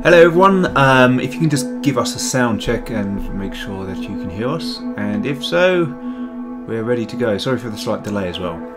Hello everyone, if you can just give us a sound check and make sure that you can hear us, and if so, we're ready to go. Sorry for the slight delay as well.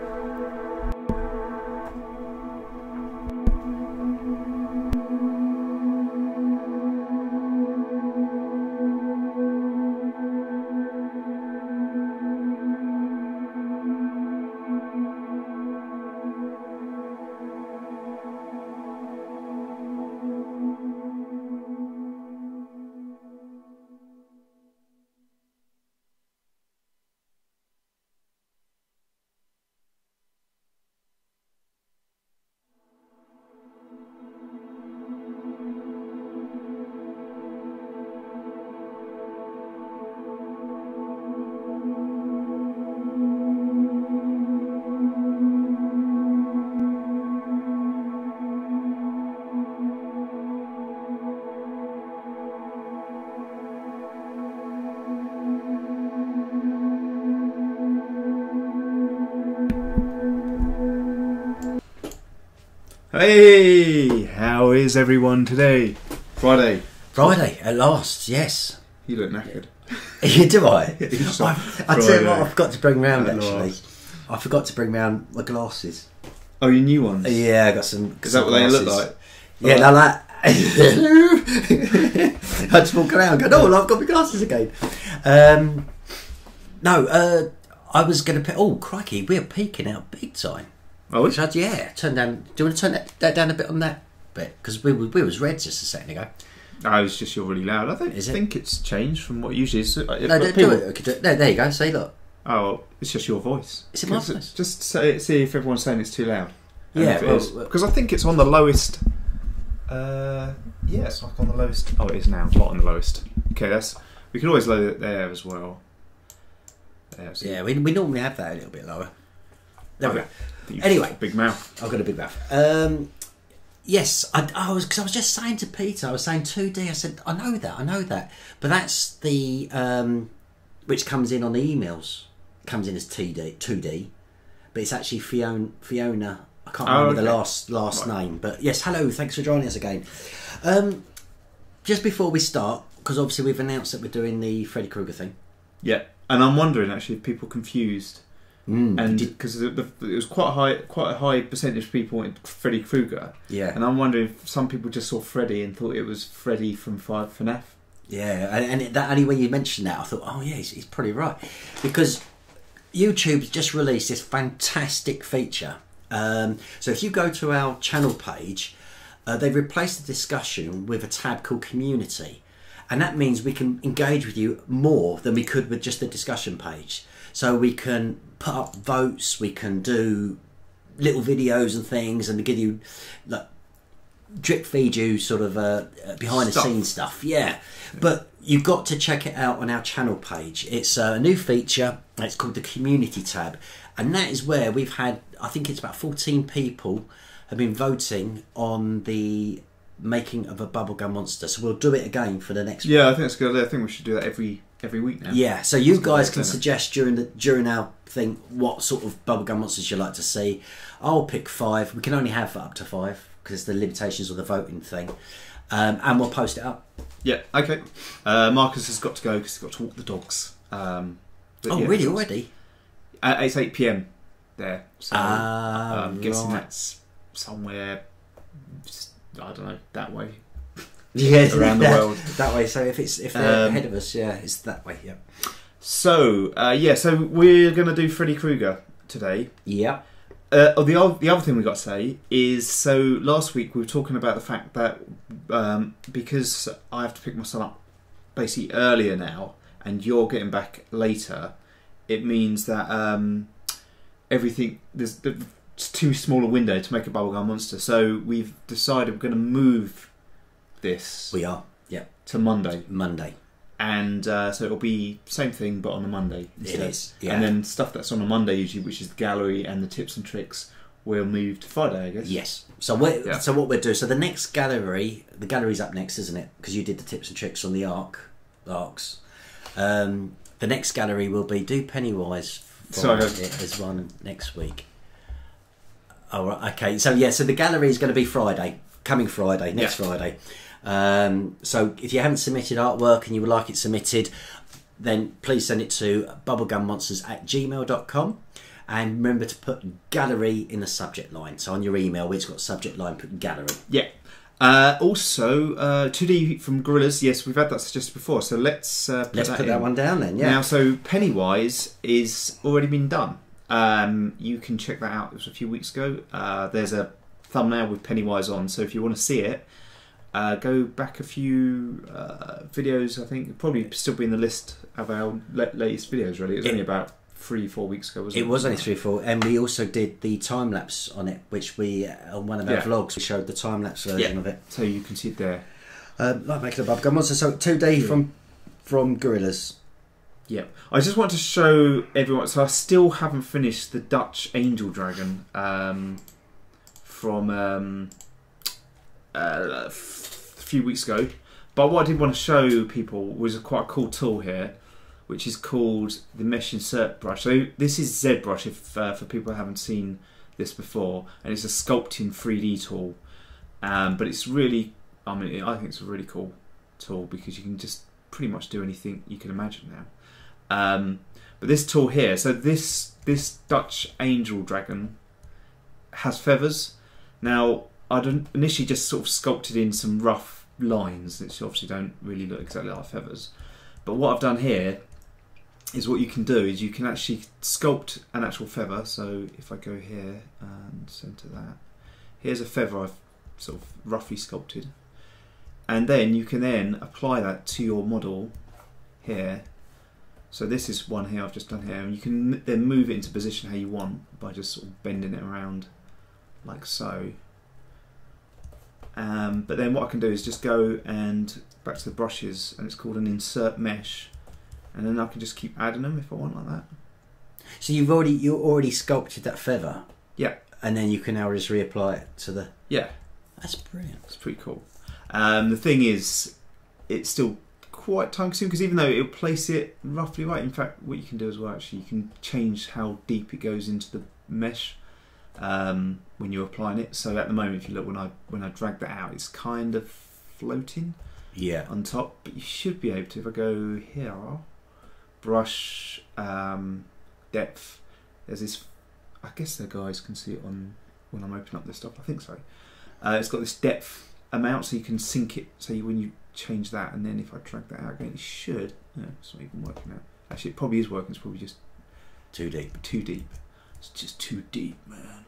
Hey, how is everyone today? Friday. Friday, at last, yes. You look knackered. Do I? I tell you what, I forgot to bring round actually. I forgot to bring round my glasses. Oh, your new ones? Yeah, I got some. Is that what they look like? Yeah, they're like. I just walk around and go, oh, I've got my glasses again. No, I was going to. Oh, crikey, we're peaking out big time. Oh, yeah, turn down. Do you want to turn that down a bit on that bit? Because we was red just a second ago. Oh, it's just you're really loud. I think it's changed from what it usually is. No, do it. There you go. See, look. Oh, it's just your voice. Is it my voice? Just see if everyone's saying it's too loud. Yeah, because I think it's on the lowest. Yeah, it's like on the lowest. Oh, it is now. Not on the lowest. Okay, we can always lower it there as well. Yeah, we normally have that a little bit lower. There we go. Anyway, big mouth. I've got a big mouth. Yes, I was just saying to Peter. I was saying 2D. I said I know that, but that's the which comes in on the emails. Comes in as 2D, but it's actually Fiona. I can't remember the last name, but yes. Hello, thanks for joining us again. Just before we start, because obviously we've announced that we're doing the Freddy Krueger thing. Yeah, and I'm wondering actually if people are confused. And because it was quite a high percentage of people wanted Freddy Krueger. Yeah. And I'm wondering if some people just saw Freddy and thought it was Freddy from FNAF. Yeah, and that only when you mentioned that, I thought, oh yeah, he's probably right, because YouTube's just released this fantastic feature. So if you go to our channel page, they've replaced the discussion with a tab called Community, and that means we can engage with you more than we could with just the discussion page. So we can put up votes, we can do little videos and things, and give you, like, drip feed you sort of behind the scenes stuff. Yeah, but you've got to check it out on our channel page. It's a new feature. It's called the Community tab, and that is where we've had, I think it's about 14 people have been voting on the making of a Bubblegummonster. So we'll do it again for the next week. I think that's good. I think we should do that every week now. Yeah, so you guys can suggest during our thing what sort of Bubblegummonsters you'd like to see. I'll pick 5. We can only have up to 5 because the limitations of the voting thing, and we'll post it up. Yeah, okay. Marcus has got to go because he's got to walk the dogs. Really? Already? It's 8 PM there. So I'm guessing that's somewhere, I don't know, that way. Yeah, around the world. That way. So if they're ahead of us, yeah, it's that way. Yeah. So so we're gonna do Freddy Krueger today. Yeah. The other thing we got to say is, so last week we were talking about the fact that because I have to pick my son up basically earlier now, and you're getting back later, it means that everything there's too small a window to make a Bubblegummonster. So we've decided we're going to move this. We are, yeah, to Monday. And so it'll be same thing but on a Monday instead. It is, yeah. And then stuff that's on a Monday usually, which is the gallery and the tips and tricks, will move to Friday, I guess. Yes. So what we'll do, so the next gallery, the gallery's up next, isn't it? Because you did the tips and tricks on the arcs. The next gallery will be do Pennywise as one next week. Oh, right, okay. So yeah, so the gallery is going to be Friday, coming Friday, next Friday. So if you haven't submitted artwork and you would like it submitted, then please send it to bubblegummonsters@gmail.com. And remember to put gallery in the subject line. So on your email, where it's got subject line, put gallery. Yeah. Also, 2D from Gorillas. Yes, we've had that suggested before. So let's put that one down then. Yeah. Now, so Pennywise is already been done. You can check that out. It was a few weeks ago. There's a thumbnail with Pennywise on. So if you want to see it, go back a few videos. I think it'll probably still be in the list of our latest videos. Really, it was only about 3-4 weeks ago, wasn't it? It was only 3-4, and we also did the time lapse on it, which we on one of our vlogs we showed the time lapse version of it. So you can see it there. Like making a Bubblegummonster. So 2D from Gorillas. Yeah, I just want to show everyone. So I still haven't finished the Dutch Angel Dragon from a few weeks ago. But what I did want to show people was quite a cool tool here, which is called the Mesh Insert Brush. So this is ZBrush, if for people who haven't seen this before, and it's a sculpting 3D tool. But it's really, I mean, I think it's a really cool tool because you can just pretty much do anything you can imagine now. But this tool here, so this Dutch Angel Dragon has feathers. Now, I'd initially just sort of sculpted in some rough lines, which obviously don't really look exactly like feathers. But what I've done here is what you can do is you can actually sculpt an actual feather. So if I go here and center that, here's a feather I've sort of roughly sculpted, and then you can then apply that to your model here. So this is one here I've just done here, and you can then move it into position how you want by just sort of bending it around like so. But then what I can do is just go and back to the brushes, and it's called an insert mesh. And then I can just keep adding them if I want like that. So you already sculpted that feather. Yeah. And then you can now just reapply it to the. Yeah. That's brilliant. It's pretty cool. The thing is, it's still quite time consuming because even though it'll place it roughly right, in fact, what you can do as well, actually, you can change how deep it goes into the mesh when you're applying it. So at the moment, if you look when I drag that out, it's kind of floating. Yeah. On top, but you should be able to. If I go here. Brush depth. There's this. I guess the guys can see it on when I'm opening up this stuff. I think so. It's got this depth amount, so you can sync it. So when you change that, and then if I drag that out again, it should. No, it's not even working out. Actually, it probably is working. It's probably just too deep. Too deep. It's just too deep, man.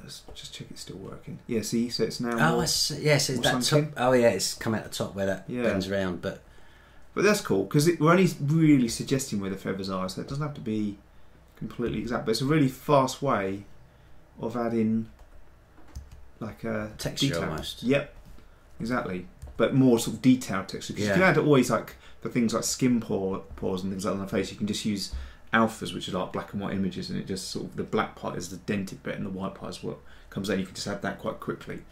Let's just check it's still working. Yeah, see, so it's now. Oh, yes, it's that top. Oh, yeah, it's come out the top where that bends around, but that's cool because we're only really suggesting where the feathers are, so it doesn't have to be completely exact. But it's a really fast way of adding like a texture detail. Almost. Yep, exactly. But more sort of detailed texture. Because you can add always like for things like skin pores and things like that on the face. You can just use alphas, which are like black and white images, and it just sort of the black part is the dented bit, and the white part is what comes out. You can just add that quite quickly,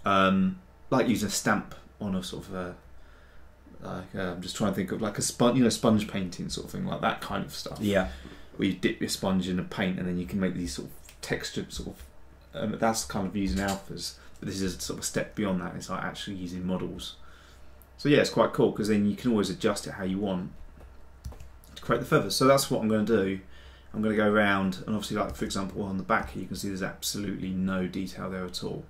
like using a stamp on a sort of a. I'm just trying to think of like a sponge painting sort of thing, like that kind of stuff. Yeah, where you dip your sponge in a paint and then you can make these sort of textured sort of. That's kind of using alphas, but this is a sort of a step beyond that. It's like actually using models. So yeah, it's quite cool because then you can always adjust it how you want to create the feathers. So that's what I'm going to do. I'm going to go around, and obviously, like for example, on the back here, you can see there's absolutely no detail there at all.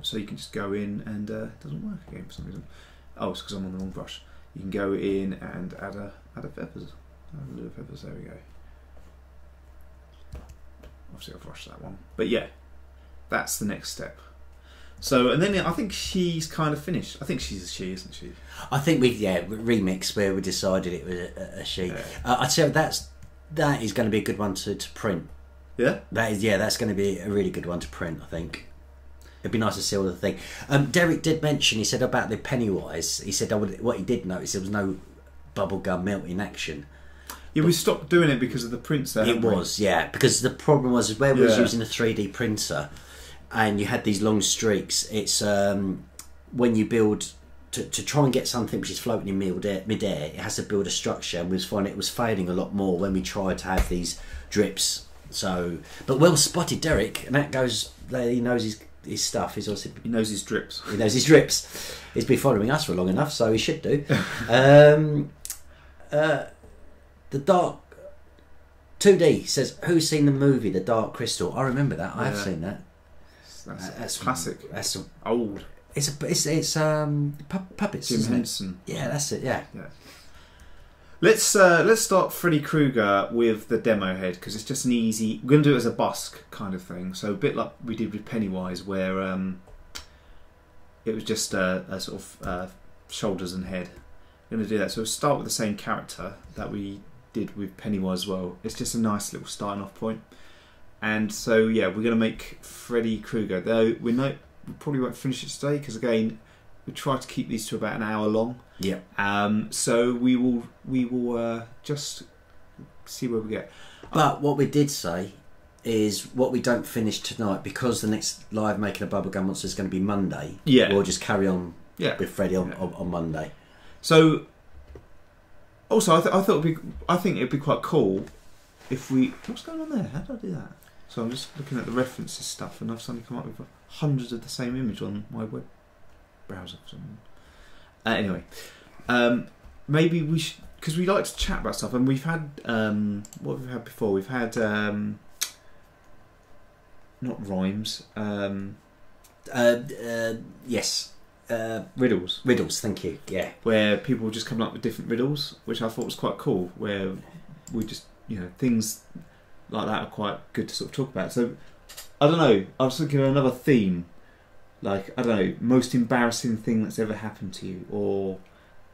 So you can just go in, and it doesn't work again for some reason. Oh, it's because I'm on the wrong brush. You can go in and add a feathers. Add a little feathers. There we go. Obviously, I've rushed that one, but yeah, that's the next step. So, and then I think she's kind of finished. I think she's a she, isn't she? I think Remix where we decided it was a she. Yeah. I'd say that is going to be a good one to print. Yeah. That's going to be a really good one to print. I think. It'd be nice to see all the thing. Derek did mention, he said about the Pennywise, he said what he did notice, there was no bubblegum melting action. Yeah, we stopped doing it because of the prints there. It was, yeah, because the problem was where we was using a 3D printer and you had these long streaks, it's when you build, to try and get something which is floating in mid-air, it has to build a structure, and we was finding it was failing a lot more when we tried to have these drips. So, but well spotted, Derek, and that goes, he knows his stuff. He's obviously He knows his drips. He knows his drips. He's been following us for long enough, so he should do. The Dark 2D says, "Who's seen the movie The Dark Crystal?" I remember that. I have seen that. That's classic. That's old. It's puppets. Jim Henson. Yeah, that's it. Yeah. Let's start Freddy Krueger with the demo head, because it's just an easy. We're going to do it as a busk kind of thing. So a bit like we did with Pennywise, where it was just a sort of shoulders and head. We're going to do that. So we'll start with the same character that we did with Pennywise as well. It's just a nice little starting off point. And so yeah, we're going to make Freddy Krueger. Though we probably won't finish it today, because again, we try to keep these to about an hour long. Yeah. So we will just see where we get. But what we did say is, what we don't finish tonight, because the next live making of Bubblegummonsters is going to be Monday. Yeah. We'll just carry on. Yeah. With Freddy on Monday. So also, I think it'd be quite cool if we. What's going on there? How did I do that? So I'm just looking at the references stuff, and I've suddenly come up with hundreds of the same image on my web browser. Anyway, maybe we should, because we like to chat about stuff, and we've had what we've had before. We've had not rhymes. Yes. Riddles. Riddles, thank you. Yeah. Where people just come up with different riddles, which I thought was quite cool. Where we just, things like that are quite good to sort of talk about. So I don't know. I was thinking of another theme, like I don't know, most embarrassing thing that's ever happened to you, or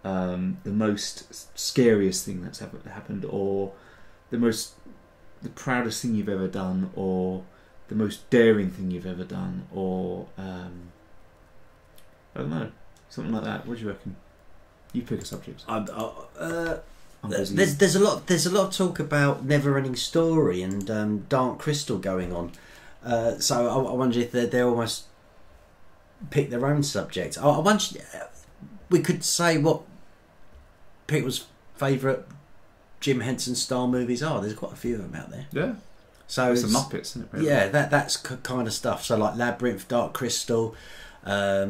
the most scariest thing that's ever happened, or the proudest thing you've ever done, or the most daring thing you've ever done, or I don't know, something like that. What do you reckon? You pick a subject. There's a lot of talk about Never Ending Story and Dark Crystal going on. So I wonder if they almost pick their own subject. I wonder, we could say what people's favourite Jim Henson style movies are. There's quite a few of them out there. Yeah. So it's the Muppets, isn't it? Really? Yeah, that's kind of stuff. So like Labyrinth, Dark Crystal, all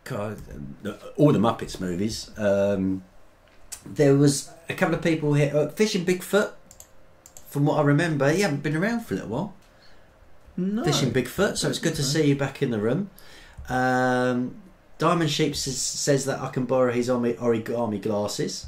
the Muppets movies. There was a couple of people here. Fishing Bigfoot, from what I remember, he hadn't been around for a little while. No. Fishing Bigfoot, so it's good to see you back in the room. Diamond Sheep says that I can borrow his origami glasses.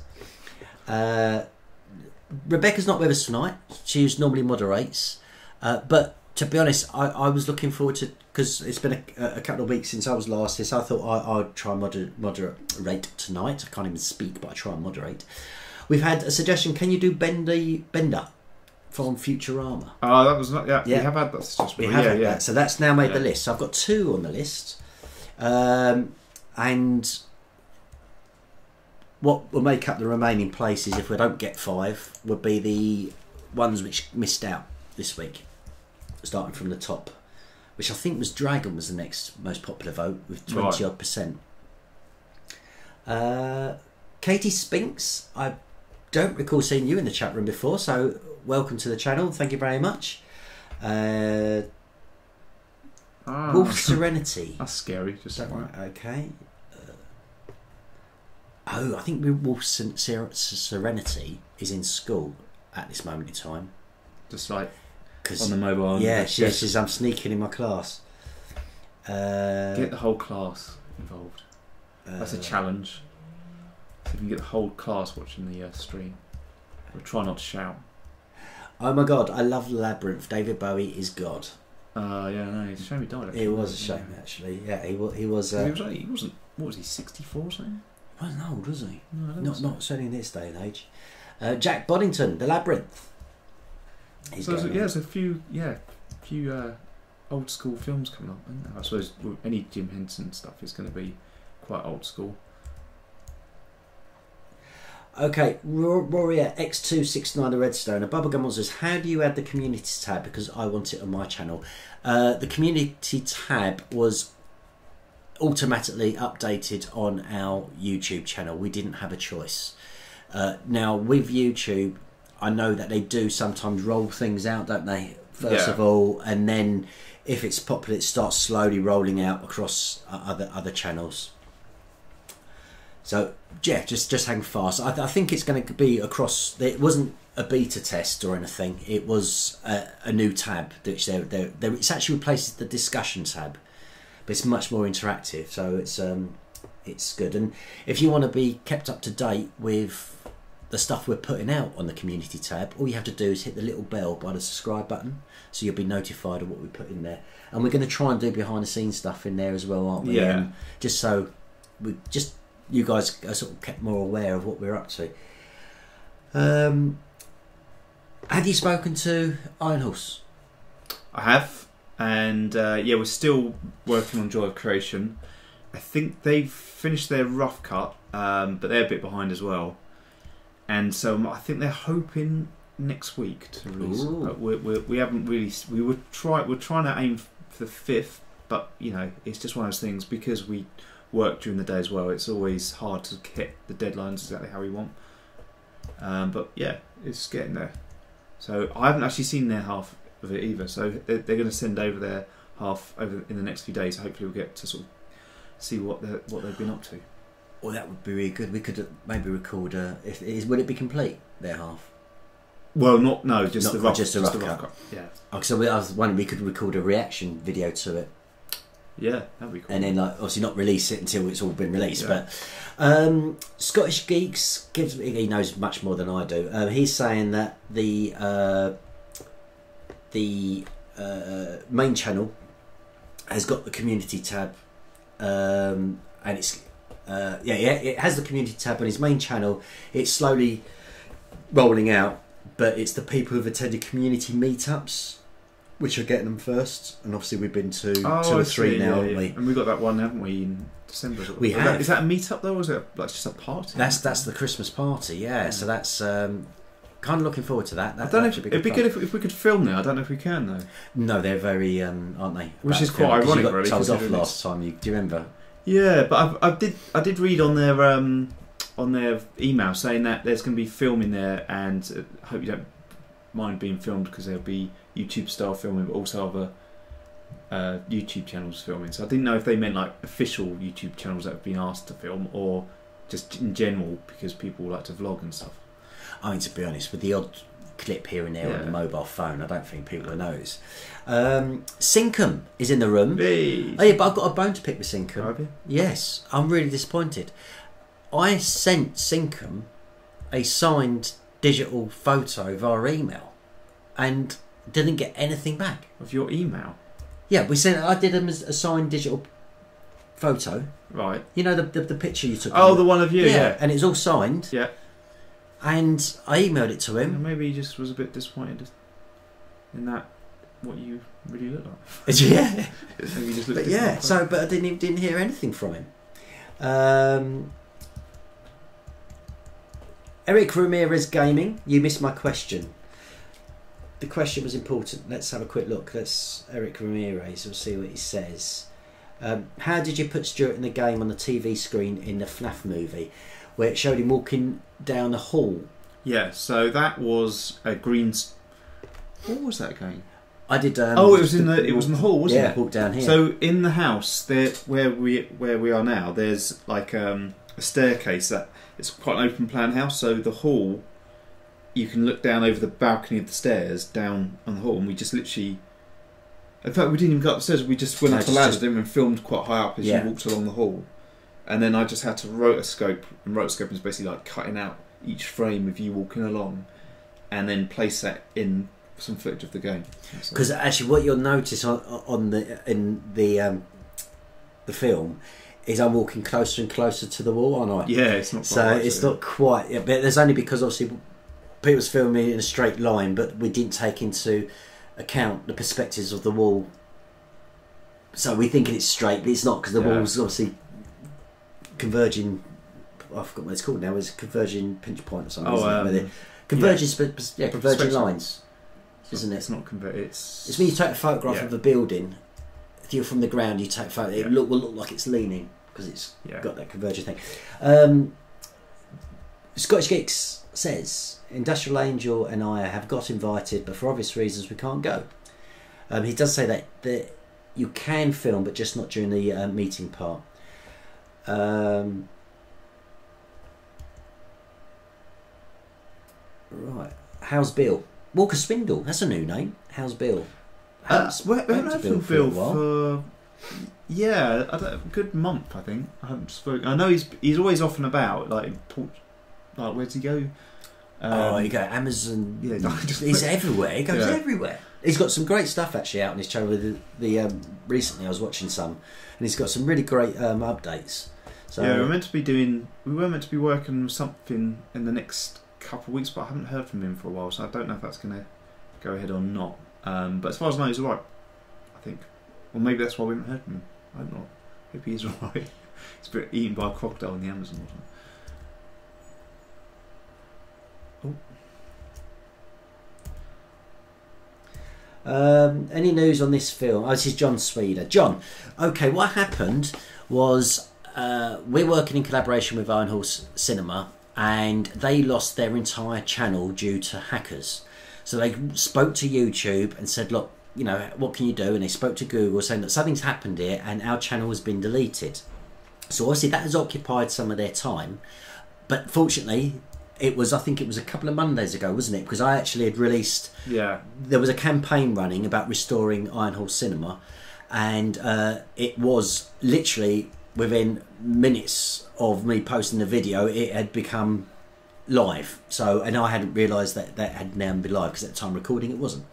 Rebecca's not with us tonight. She normally moderates. But to be honest, I was looking forward to, because it's been a couple of weeks since I was last here, so I thought I'd try and moderate tonight. I can't even speak, but I try and moderate. We've had a suggestion. Can you do Bender from Futurama? Oh, that was not. Yeah, we have had that suggestion. We have had that. So that's now made the list. So I've got 2 on the list, and what will make up the remaining places, if we don't get 5, would be the ones which missed out this week, starting from the top, which I think was Dragon was the next most popular vote with 20 odd %. Katie Spinks, I don't recall seeing you in the chat room before, so welcome to the channel. Thank you very much. Wolf Serenity. That's scary. Just right. Okay. I think Wolf Serenity is in school at this moment in time. Just like on the mobile. Yeah, she says I'm sneaking in my class. Get the whole class involved. That's a challenge. So you can get the whole class watching the stream. We'll try not to shout. Oh my god, I love Labyrinth. David Bowie is God. Yeah, no, it's a shame he died. Actually. It was a shame, actually. Yeah, he was. He wasn't. What was he? 64 or something? He wasn't old, was he? No, not certainly in this day and age. Jack Boddington, The Labyrinth. There's a few old school films coming up. Isn't there? I suppose any Jim Henson stuff is going to be quite old school. Okay, Warrior X269 the Redstone. A Bubblegummonsters, how do you add the community tab? Because I want it on my channel. The community tab was automatically updated on our YouTube channel. We didn't have a choice. Now with YouTube, I know that they do sometimes roll things out, don't they? First of all, and then if it's popular, it starts slowly rolling out across other channels. So yeah, just hang fast. I think it's going to be across. It wasn't a beta test or anything. It was a new tab which it's actually replaces the discussion tab, but it's much more interactive. So it's good. And if you want to be kept up to date with the stuff we're putting out on the community tab, all you have to do is hit the little bell by the subscribe button, so you'll be notified of what we put in there. And we're going to try and do behind the scenes stuff in there as well, aren't we? Yeah. Just so you guys are sort of kept more aware of what we're up to. Have you spoken to Iron Horse? I have, and yeah, we're still working on Joy of Creation. I think they've finished their rough cut, but they're a bit behind as well. And so I think they're hoping next week to release. We haven't really. We're trying to aim for the 5th, but you know, it's just one of those things because we work during the day as well. It's always hard to hit the deadlines exactly how we want. But yeah, it's getting there. So I haven't actually seen their half of it either. So they're going to send over their half over in the next few days. Hopefully, we'll get to sort of see what they've been up to. Well, that would be really good. We could maybe record. Would it be complete, their half? Well, just the rough cut. Yeah. Oh, so I was wondering we could record a reaction video to it. Yeah, that'd be cool. And then, like, obviously, not release it until it's all been released. Yeah. But Scottish Geeks he knows much more than I do. He's saying that the main channel has got the community tab, and it's. It has the community tab on his main channel. It's slowly rolling out, but it's the people who've attended community meetups which are getting them first. And obviously we've been to 2 or 3 now, haven't we? And we got that one, haven't we, in December? We have. Is that a meetup though, or is it like just a party? That's the Christmas party, yeah. So that's kind of looking forward to that. I don't know if it'd be good if we could film there. I don't know if we can though. No, they're very aren't they? Which is quite ironic, you got really. Told off last time. Do you remember? Yeah, but I did read on their email saying that there's going to be filming there, and I hope you don't mind being filmed because there'll be YouTube style filming, but also other YouTube channels filming. So I didn't know if they meant like official YouTube channels that have been asked to film, or just in general because people like to vlog and stuff. I mean, to be honest, with the odd clip here and there on the mobile phone, I don't think people will notice. Sinkham is in the room. Hey. Oh yeah, but I've got a bone to pick with Sinkham. Have you? Yes, I'm really disappointed. I sent Sinkham a signed digital photo via email and didn't get anything back. Of your email? Yeah, I did him as a signed digital photo. Right. You know the picture you took? Oh, the one of you, yeah. And it's all signed. Yeah. And I emailed it to him. And maybe he just was a bit disappointed in that what you really look like. Yeah. Maybe just but yeah, but I didn't hear anything from him. Eric Ramirez Gaming, you missed my question. The question was important. Let's have a quick look. That's Eric Ramirez. We'll see what he says. How did you put Stuart in the game on the TV screen in the FNAF movie, where it showed him walking down the hall? Yeah, so that was a green. What was that game? I did. It was in the hall, wasn't it? Yeah, walk down here. So in the house, there where we are now, there's like a staircase that it's quite an open plan house. So the hall, you can look down over the balcony of the stairs down on the hall, and we just literally. In fact, we didn't even go upstairs. We just went up the ladder, didn't we, and filmed quite high up as you walked along the hall. And then I just had to rotoscope, and rotoscoping is basically like cutting out each frame of you walking along, and then place that in some footage of the game. Because actually, what you'll notice in the film is I'm walking closer and closer to the wall, aren't I? Yeah, it's not. So it's not quite. Yeah, but there's only because obviously Peter's filming in a straight line, but we didn't take into account the perspectives of the wall. So we're thinking it's straight, but it's not because the wall's obviously converging. I forgot what it's called now. It's converging pinch point or something. Isn't it? Converging lines, isn't it? It's not converging. It's when you take a photograph of a building. If you're from the ground, you take a photo. It will look like it's leaning because it's got that converging thing. Scottish Geeks says Industrial Angel and I have got invited, but for obvious reasons we can't go. He does say that you can film, but just not during the meeting part. Right. How's Bill? Walker Swindle. That's a new name. How's Bill? We haven't heard from Bill for a good month, I think. I haven't spoken. I know he's always off and about. Like where's he go? You go Amazon. Yeah, he's everywhere. He goes everywhere. He's got some great stuff actually out on his channel. With the recently, I was watching some, and he's got some really great updates. So yeah, we were meant to be working on something in the next couple of weeks, but I haven't heard from him for a while, so I don't know if that's going to go ahead or not. But as far as I know, he's alright, I think. Or maybe that's why we haven't heard from him. I don't know. Hope he's alright. He's been eaten by a crocodile in the Amazon or something. Any news on this film? Oh, this is John Sweder. John, okay, what happened was we're working in collaboration with Iron Horse Cinema, and they lost their entire channel due to hackers. So they spoke to YouTube and said, look, you know, what can you do? And they spoke to Google saying that something's happened here and our channel has been deleted. So obviously that has occupied some of their time. But fortunately, I think it was a couple of Mondays ago, wasn't it? Because I actually had released... Yeah. There was a campaign running about restoring Iron Horse Cinema, and it was literally within minutes of me posting the video, it had become live. So, and I hadn't realised that had now been live, because at the time recording it wasn't.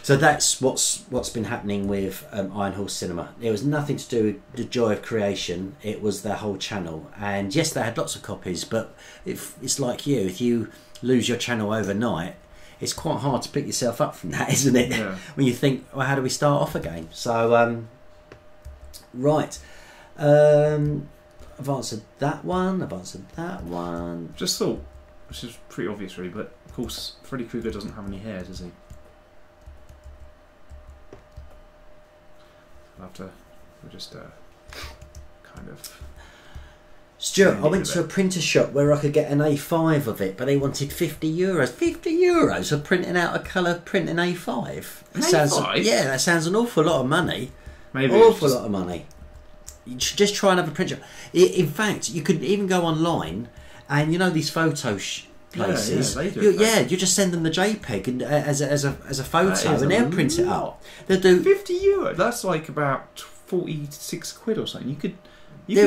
So that's what's been happening with Iron Horse Cinema. It was nothing to do with the joy of creation. It was their whole channel. And yes, they had lots of copies, but it's like you. If you lose your channel overnight, it's quite hard to pick yourself up from that, isn't it? Yeah. When you think, well, how do we start off again? So, right. I've answered that one. Just thought, which is pretty obvious really, but of course Freddy Krueger doesn't have any hair, does he? We'll just kind of... Stuart, I went to a printer shop where I could get an A5 of it, but they wanted €50. €50 for printing out a colour printing A5. An A5? Yeah, that sounds an awful lot of money. Maybe awful lot of money. You should just try another print shop. In fact, you could even go online, and you know these photo places. You just send them the JPEG and as a photo, and they'll print it out. They'll do €50. That's like about 46 quid or something. You could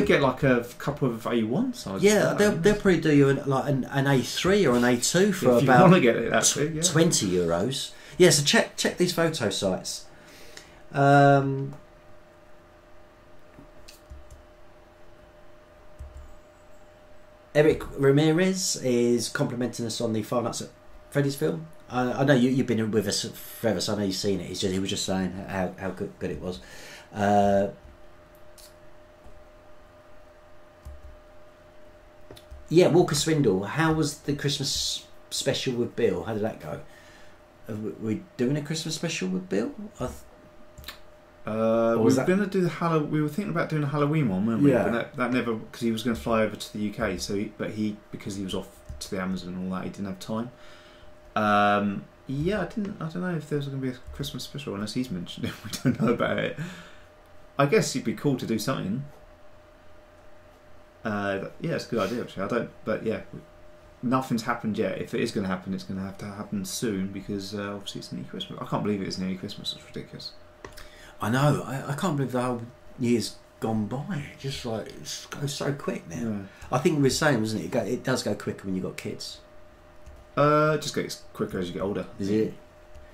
get like a couple of A1 sizes. Yeah, they'll probably do you an A3 or an A2 for if about you want to get it that big, €20. Yeah, so check these photo sites. Eric Ramirez is complimenting us on the Five Nights at Freddy's film. I know you've been with us forever, so I know you've seen it. He was just saying how good it was. Yeah, Walker Swindle. How was the Christmas special with Bill? How did that go? Are we doing a Christmas special with Bill? We were going to do the we were thinking about doing a Halloween one, weren't we? Yeah. But that never, because he was going to fly over to the UK. Because he was off to the Amazon and all that, he didn't have time. I don't know if there's going to be a Christmas special unless he's mentioned it. We don't know about it. I guess it'd be cool to do something. It's a good idea actually. Nothing's happened yet. If it is going to happen, it's going to have to happen soon, because obviously it's nearly Christmas. I can't believe it is nearly Christmas. It's ridiculous. I know. I can't believe the whole year's gone by. It goes so quick now. Yeah. I think we were saying, wasn't it? It does go quicker when you've got kids. It just gets quicker as you get older. Is it?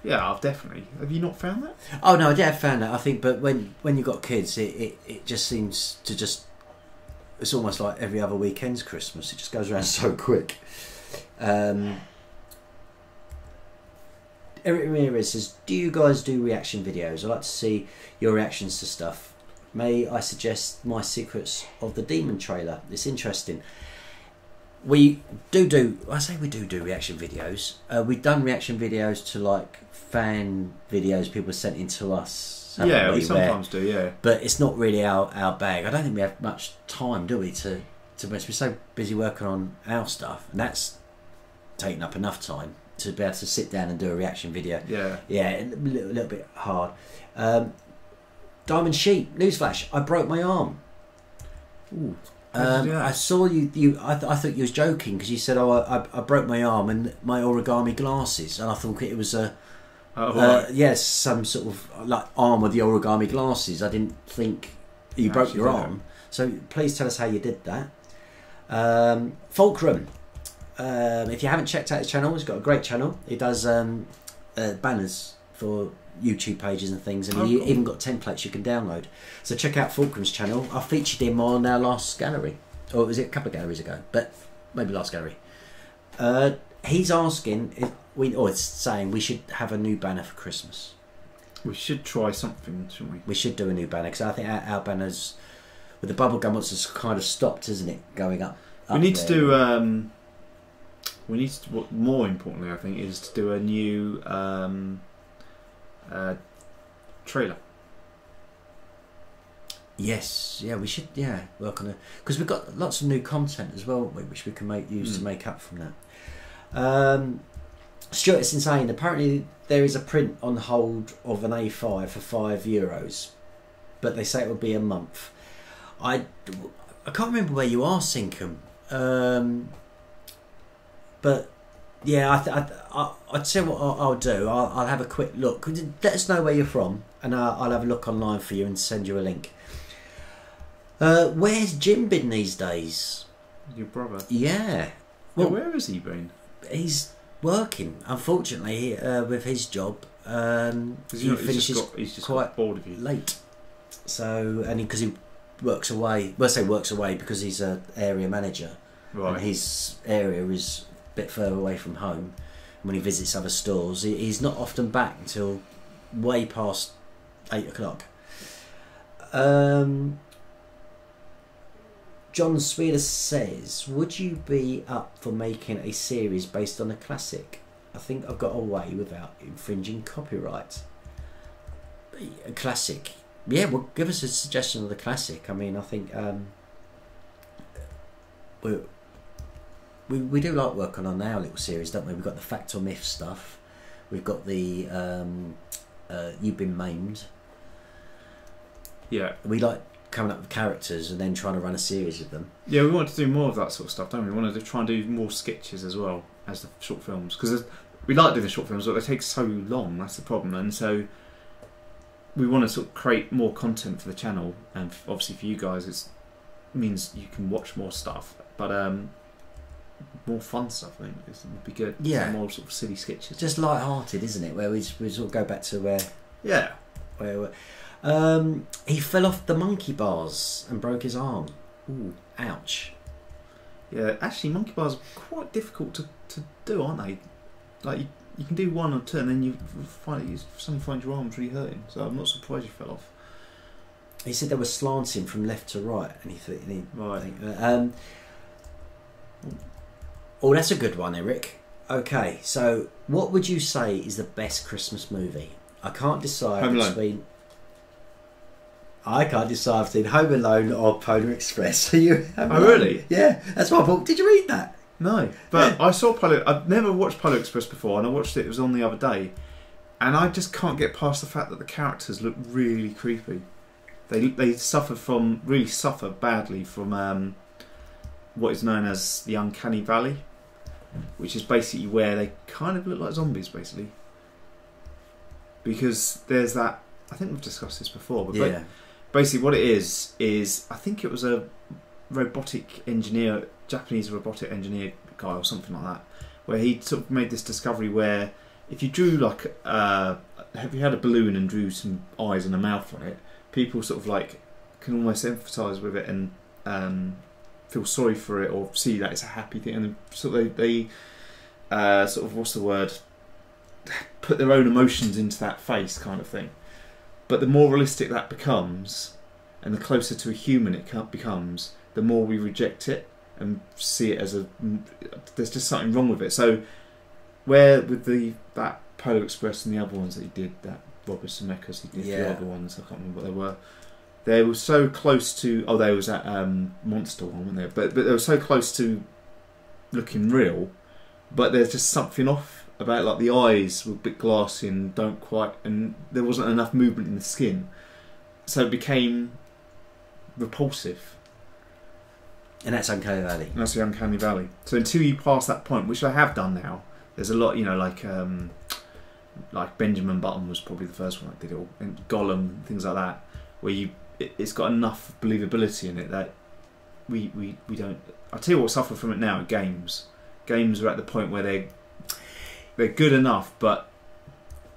Yeah, I've definitely. Have you not found that? Oh no, I have found that. I think, but when you've got kids, it just seems to just. It's almost like every other weekend's Christmas. It just goes around so quick. Eric Ramirez says, do you guys do reaction videos? I'd like to see your reactions to stuff. May I suggest my secrets of the Demon trailer? It's interesting. We do reaction videos. We've done reaction videos to like fan videos people sent in to us. Yeah, we sometimes do, yeah. But it's not really our bag. I don't think we have much time, do we, we're so busy working on our stuff, and that's taking up enough time. to be able to sit down and do a reaction video. Yeah, a little bit hard. Diamond Sheep, newsflash, I broke my arm. Ooh. I saw you. I thought you was joking because you said, "Oh, I broke my arm and my origami glasses," and I thought it was yes, some sort of like arm with the origami glasses. I didn't think you broke your arm. So please tell us how you did that. Fulcrum, if you haven't checked out his channel, he's got a great channel. He does banners for YouTube pages and things, and he even got templates you can download. So check out Fulcrum's channel. I featured him on our last gallery, or was it a couple of galleries ago? But maybe last gallery. He's asking it's saying we should have a new banner for Christmas. We should try something, shouldn't we? We should do a new banner because I think our banners with the Bubblegummonsters kind of stopped, isn't it? Going up. We need to do. We need to. What more importantly, I think, is to do a new trailer. Yes, yeah, we should. Yeah, work on it because we've got lots of new content as well, which we can use to make up from that. Stuart is insane. Apparently, there is a print on hold of an A5 for €5, but they say it will be a month. I can't remember where you are, Sinkham, but yeah, I'd say what I'll do. I'll have a quick look. Let us know where you're from, and I'll have a look online for you and send you a link. Where's Jim been these days? Your brother? Yeah. Well, where has he been? He's working, unfortunately, with his job. He finishes he's just quite bored of you. late. So, and because he works away, well, I say works away because he's an area manager, right? And his area is a bit further away from home. When he visits other stores, he's not often back until way past 8 o'clock. John Sweder says, would you be up for making a series based on a classic? I think I've got away without infringing copyright. A classic. Yeah, well, give us a suggestion of the classic. I mean, I think we do like working on our little series, don't we? We've got the Fact or Myth stuff. We've got the You've Been Maimed. Yeah. We like coming up with characters and then trying to run a series with them. Yeah, we want to do more of that sort of stuff, don't we? We want to try and do more sketches as well as the short films, because we like doing the short films, but they take so long. That's the problem, and so we want to sort of create more content for the channel, and obviously for you guys, it means you can watch more stuff, but more fun stuff. I think would be good. Yeah, some more sort of silly sketches. Just light-hearted, isn't it? Where we sort of go back to where. Yeah. Where. He fell off the monkey bars and broke his arm. Ooh, ouch. Yeah, actually, monkey bars are quite difficult to do, aren't they? Like you can do one or two, and then you suddenly find your arms really hurting. So I'm not surprised you fell off. He said they were slanting from left to right, and he thought, right. Oh, that's a good one, Eric. Okay, so what would you say is the best Christmas movie? I can't decide between. I can't decide between Home Alone or Polar Express. Are you? Oh, really? Yeah, that's what I thought. Did you read that? No, but I saw Polar. I've never watched Polar Express before, and I watched it. It was on the other day, and I just can't get past the fact that the characters look really creepy. They suffer badly from what is known as the Uncanny Valley, which is basically where they kind of look like zombies, basically. Because there's that. I think we've discussed this before, but yeah. Basically what it is I think it was a robotic engineer, Japanese robotic engineer guy or something like that, where he sort of made this discovery where if you drew like have you had a balloon and drew some eyes and a mouth on it, people sort of like can almost empathise with it and feel sorry for it or see that it's a happy thing, and so they sort of, what's the word, put their own emotions into that face kind of thing. But the more realistic that becomes, and the closer to a human it becomes, the more we reject it and see it as there's just something wrong with it. So, where with that Polar Express and the other ones that he did, that Robert Zemeckis, he did the other ones, I can't remember what they were. They were so close to. Oh, they was that monster one, weren't they? But they were so close to looking real, but there's just something off about like the eyes were a bit glassy and and there wasn't enough movement in the skin, so it became repulsive. And that's Uncanny Valley. And that's the Uncanny Valley. So until you pass that point, which I have done now, there's a lot, you know, like Benjamin Button was probably the first one that did it all, and Gollum, things like that, where it's got enough believability in it that we don't. I tell you what, suffer from it now. Games are at the point where they're good enough, but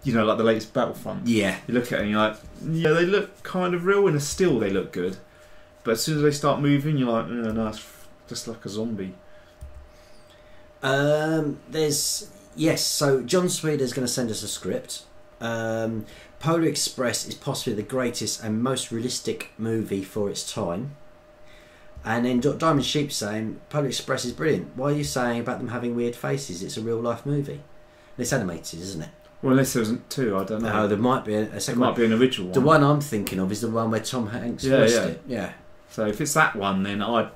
you know, like the latest Battlefront. Yeah, you look at it and you're like, yeah, they look kind of real, and still they look good. But as soon as they start moving, you're like, no, it's just like a zombie. So John Sweder's going to send us a script. Polar Express is possibly the greatest and most realistic movie for its time. And then Diamond Sheep saying Polar Express is brilliant. Why are you saying about them having weird faces? It's a real life movie. And it's animated, isn't it? Well, unless there wasn't two, I don't know. No, there might be a second. There might be an original one. The one I'm thinking of is the one where Tom Hanks voiced it. Yeah. So if it's that one, then I'd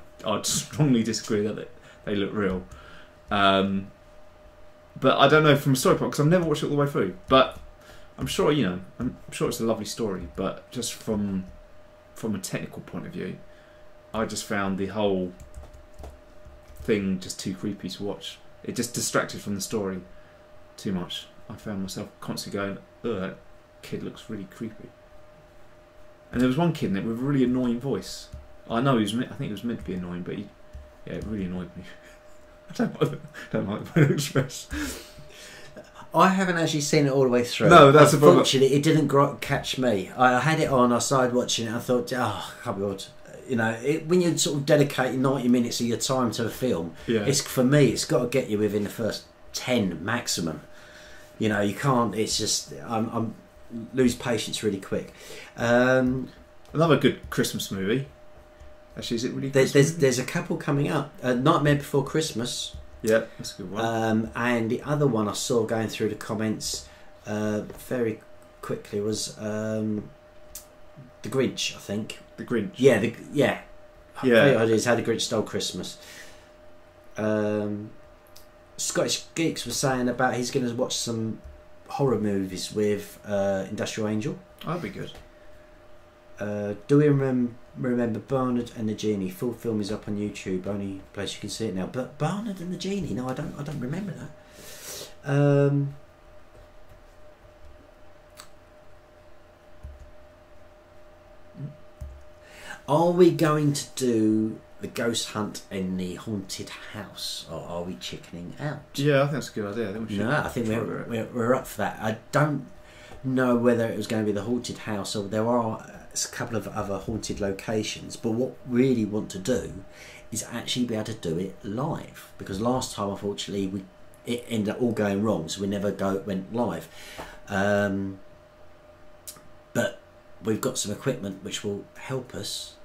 strongly disagree that they look real. But I don't know from a story point because I've never watched it all the way through. But I'm sure it's a lovely story. But just from a technical point of view, I just found the whole thing just too creepy to watch. It just distracted from the story too much. I found myself constantly going, "Ugh, that kid looks really creepy." And there was one kid in it with a really annoying voice. I know I think he was meant to be annoying, but it really annoyed me. I don't like the Polar Express. I haven't actually seen it all the way through. No, that's a problem. Unfortunately, it didn't catch me. I had it on, I started watching it, and I thought, oh, I can't be bothered. You know, when you sort of dedicate 90 minutes of your time to a film, for me, it's got to get you within the first 10 maximum. You know, you can't. It's just I'm lose patience really quick. Another good Christmas movie. Actually, is it really? There's a couple coming up. Nightmare Before Christmas. Yeah, that's a good one. And the other one I saw going through the comments very quickly was The Grinch, I think. The Grinch. Yeah, It is How the Grinch Stole Christmas. Scottish Geeks was saying about he's going to watch some horror movies with Industrial Angel. That'd be good. Do we remember Barnard and the Genie? Full film is up on YouTube. Only place you can see it now. But Barnard and the Genie? No, I don't remember that. Are we going to do the ghost hunt in the haunted house, or are we chickening out? Yeah, I think that's a good idea. I think we're up for that. I don't know whether it was going to be the haunted house, or there are a couple of other haunted locations. But what we really want to do is actually be able to do it live, because last time, unfortunately, it ended up all going wrong, so we never went live. But we've got some equipment which will help us,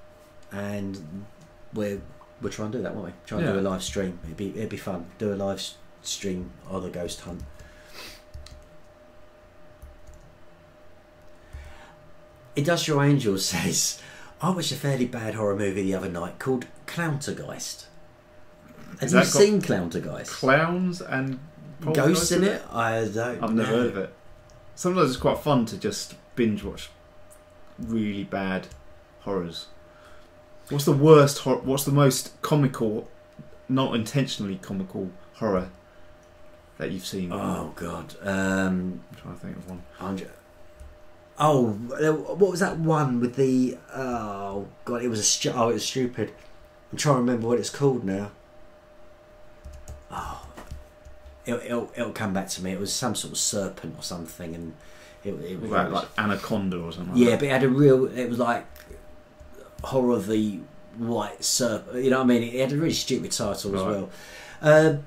and we'll try and do that, won't we? Try and do a live stream. It'd be fun. Do a live stream of the ghost hunt. Industrial Angel says, I watched a fairly bad horror movie the other night called Clowntergeist. Have you seen Clowntergeist? Clowns and ghosts in it? I've never heard of it. Sometimes it's quite fun to just binge watch really bad horrors. What's the worst what's the most comical, not intentionally comical horror that you've seen? Oh God. I'm trying to think of one. What was that one with the? Oh God, it was it was stupid. I'm trying to remember what it's called now. Oh, it'll come back to me. It was some sort of serpent or something, and it was like Anaconda or something. Yeah, but it had it was like Horror of the White Serpent. You know what I mean? It had a really stupid title as well.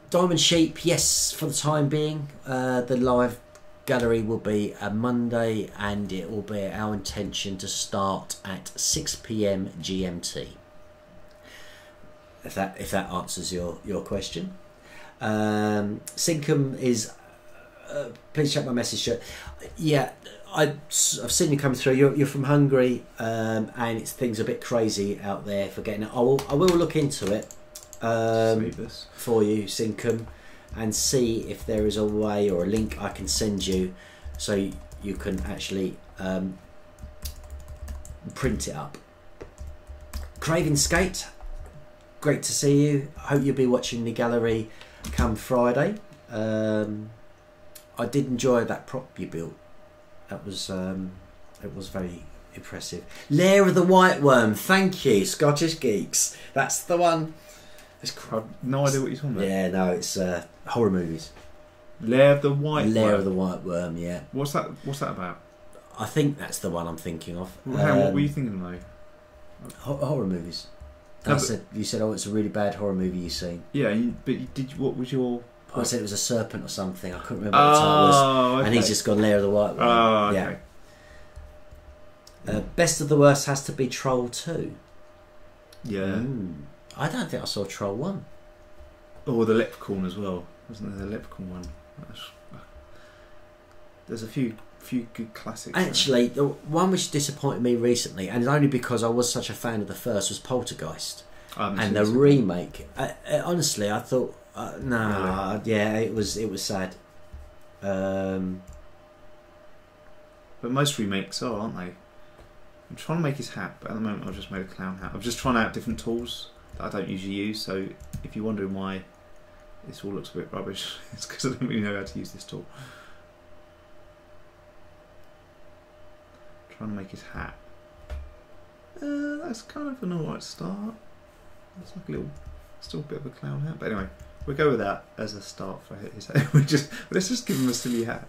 Diamond Sheep, yes, for the time being. The live gallery will be a Monday, and it will be our intention to start at 6 PM GMT. If that answers your question. Sinkham is please check my message. Yeah, I've seen you come through. You're from Hungary, and things are a bit crazy out there for getting it. I will look into it for you, Sinkham. and see if there is a way or a link I can send you so you can actually print it up. Craving Skate, great to see you. Hope you'll be watching the gallery come Friday. I did enjoy that prop you built. That was it was very impressive. Lair of the White Worm, thank you, Scottish Geeks. That's the one. I've no idea what you're talking about. Yeah, no, it's horror movies. Lair of the White Worm. Lair of the White Worm, yeah. What's that about? I think that's the one I'm thinking of. What were you thinking though? Horror movies. No, you said, oh, it's a really bad horror movie you've seen. Yeah, what was your... I said it was a serpent or something. I couldn't remember what the title was. Okay. And he's just gone Lair of the White Worm. Oh, okay. Yeah. Best of the Worst has to be Troll 2. Yeah. I don't think I saw Troll 1. Or the Leprechaun as well. Wasn't there the Leprechaun one? There's a few good classics. Actually, the one which disappointed me recently, and only because I was such a fan of the first, was Poltergeist. And the remake. Honestly, I thought, Really? yeah, it was sad. But most remakes are, aren't they? I'm trying to make his hat, but at the moment I've just made a clown hat. I'm just trying out different tools that I don't usually use, so if you're wondering why this all looks a bit rubbish, it's because I don't really know how to use this tool. Trying to make his hat. That's kind of an alright start. It's like a little, still a bit of a clown hat, but anyway, we'll go with that as a start for his hat. Let's just give him a silly hat.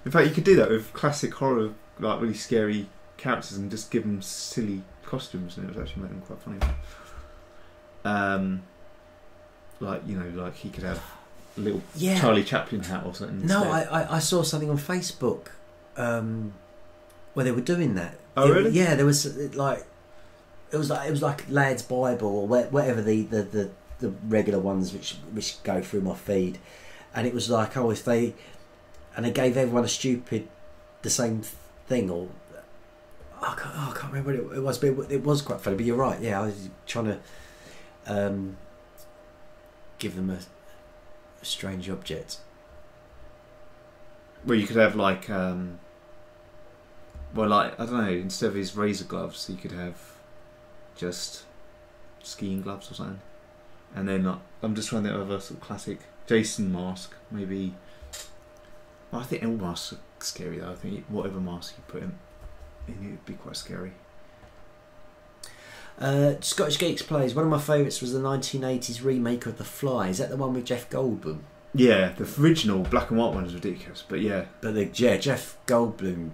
In fact, you could do that with classic horror, like really scary characters, and just give them silly costumes, and it would actually make them quite funny. Like, you know, like he could have a little Charlie Chaplin hat or something. No, I saw something on Facebook where they were doing that. Oh, really? Yeah, there was like it was like Lad's Bible or whatever the regular ones which go through my feed, and it was like, oh, if they gave everyone the same thing, or I can't remember what it was, but it was quite funny. But you're right, yeah, I was trying to give them a strange object. Well, you could have like well, like, I don't know, instead of his razor gloves, you could have just skiing gloves or something. And then I'm just trying to think of a sort of classic Jason mask, maybe. Well, I think all masks are scary though. I think whatever mask you put in, it would be quite scary. Scottish Geeks plays, one of my favourites was the 1980s remake of The Fly. Is that the one with Jeff Goldblum? Yeah, the original black and white one is ridiculous, but yeah. But Jeff Goldblum,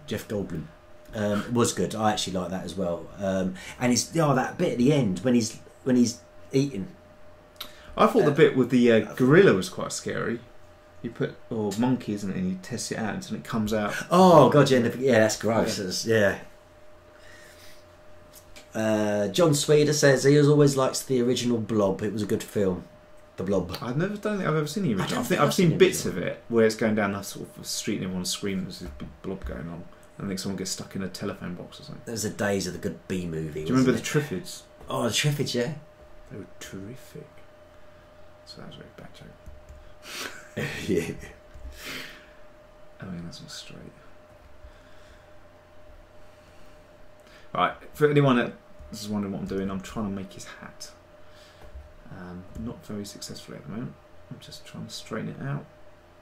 Jeff Goldblum was good. I actually like that as well. And it's that bit at the end when he's eating. I thought the bit with the gorilla was quite scary. You put monkey, isn't it? And you test it out until it comes out. Oh god, yeah, that's gross. Yeah. John Sweder says he always likes the original Blob. It was a good film. The Blob. I don't think I've ever seen the original. I think I've seen bits of it where it's going down that sort of street and everyone's screaming. There's this big blob going on. I think someone gets stuck in a telephone box or something. Those are days of the good B movie. Do you remember the Triffids? Oh, the Triffids, yeah. They were terrific. So that was a very bad joke. Yeah. I mean, that's not straight. Right, for anyone that is wondering what I'm doing, I'm trying to make his hat. Not very successfully at the moment. I'm just trying to straighten it out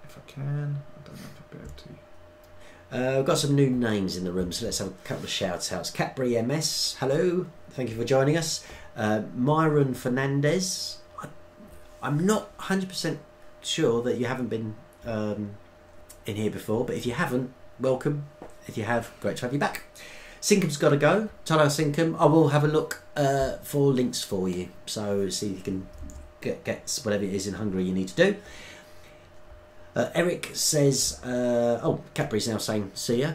if I can. I don't know if I'll be able to. We've got some new names in the room, so let's have a couple of shout outs. Catbury MS, hello, thank you for joining us. Myron Fernandez, I'm not 100% sure that you haven't been in here before, but if you haven't, welcome. If you have, great to have you back. Sinkum's got to go. Tyler Sinkum, I will have a look for links for you, so see if you can get whatever it is in Hungary you need to do. Eric says, Cadbury's now saying, see ya.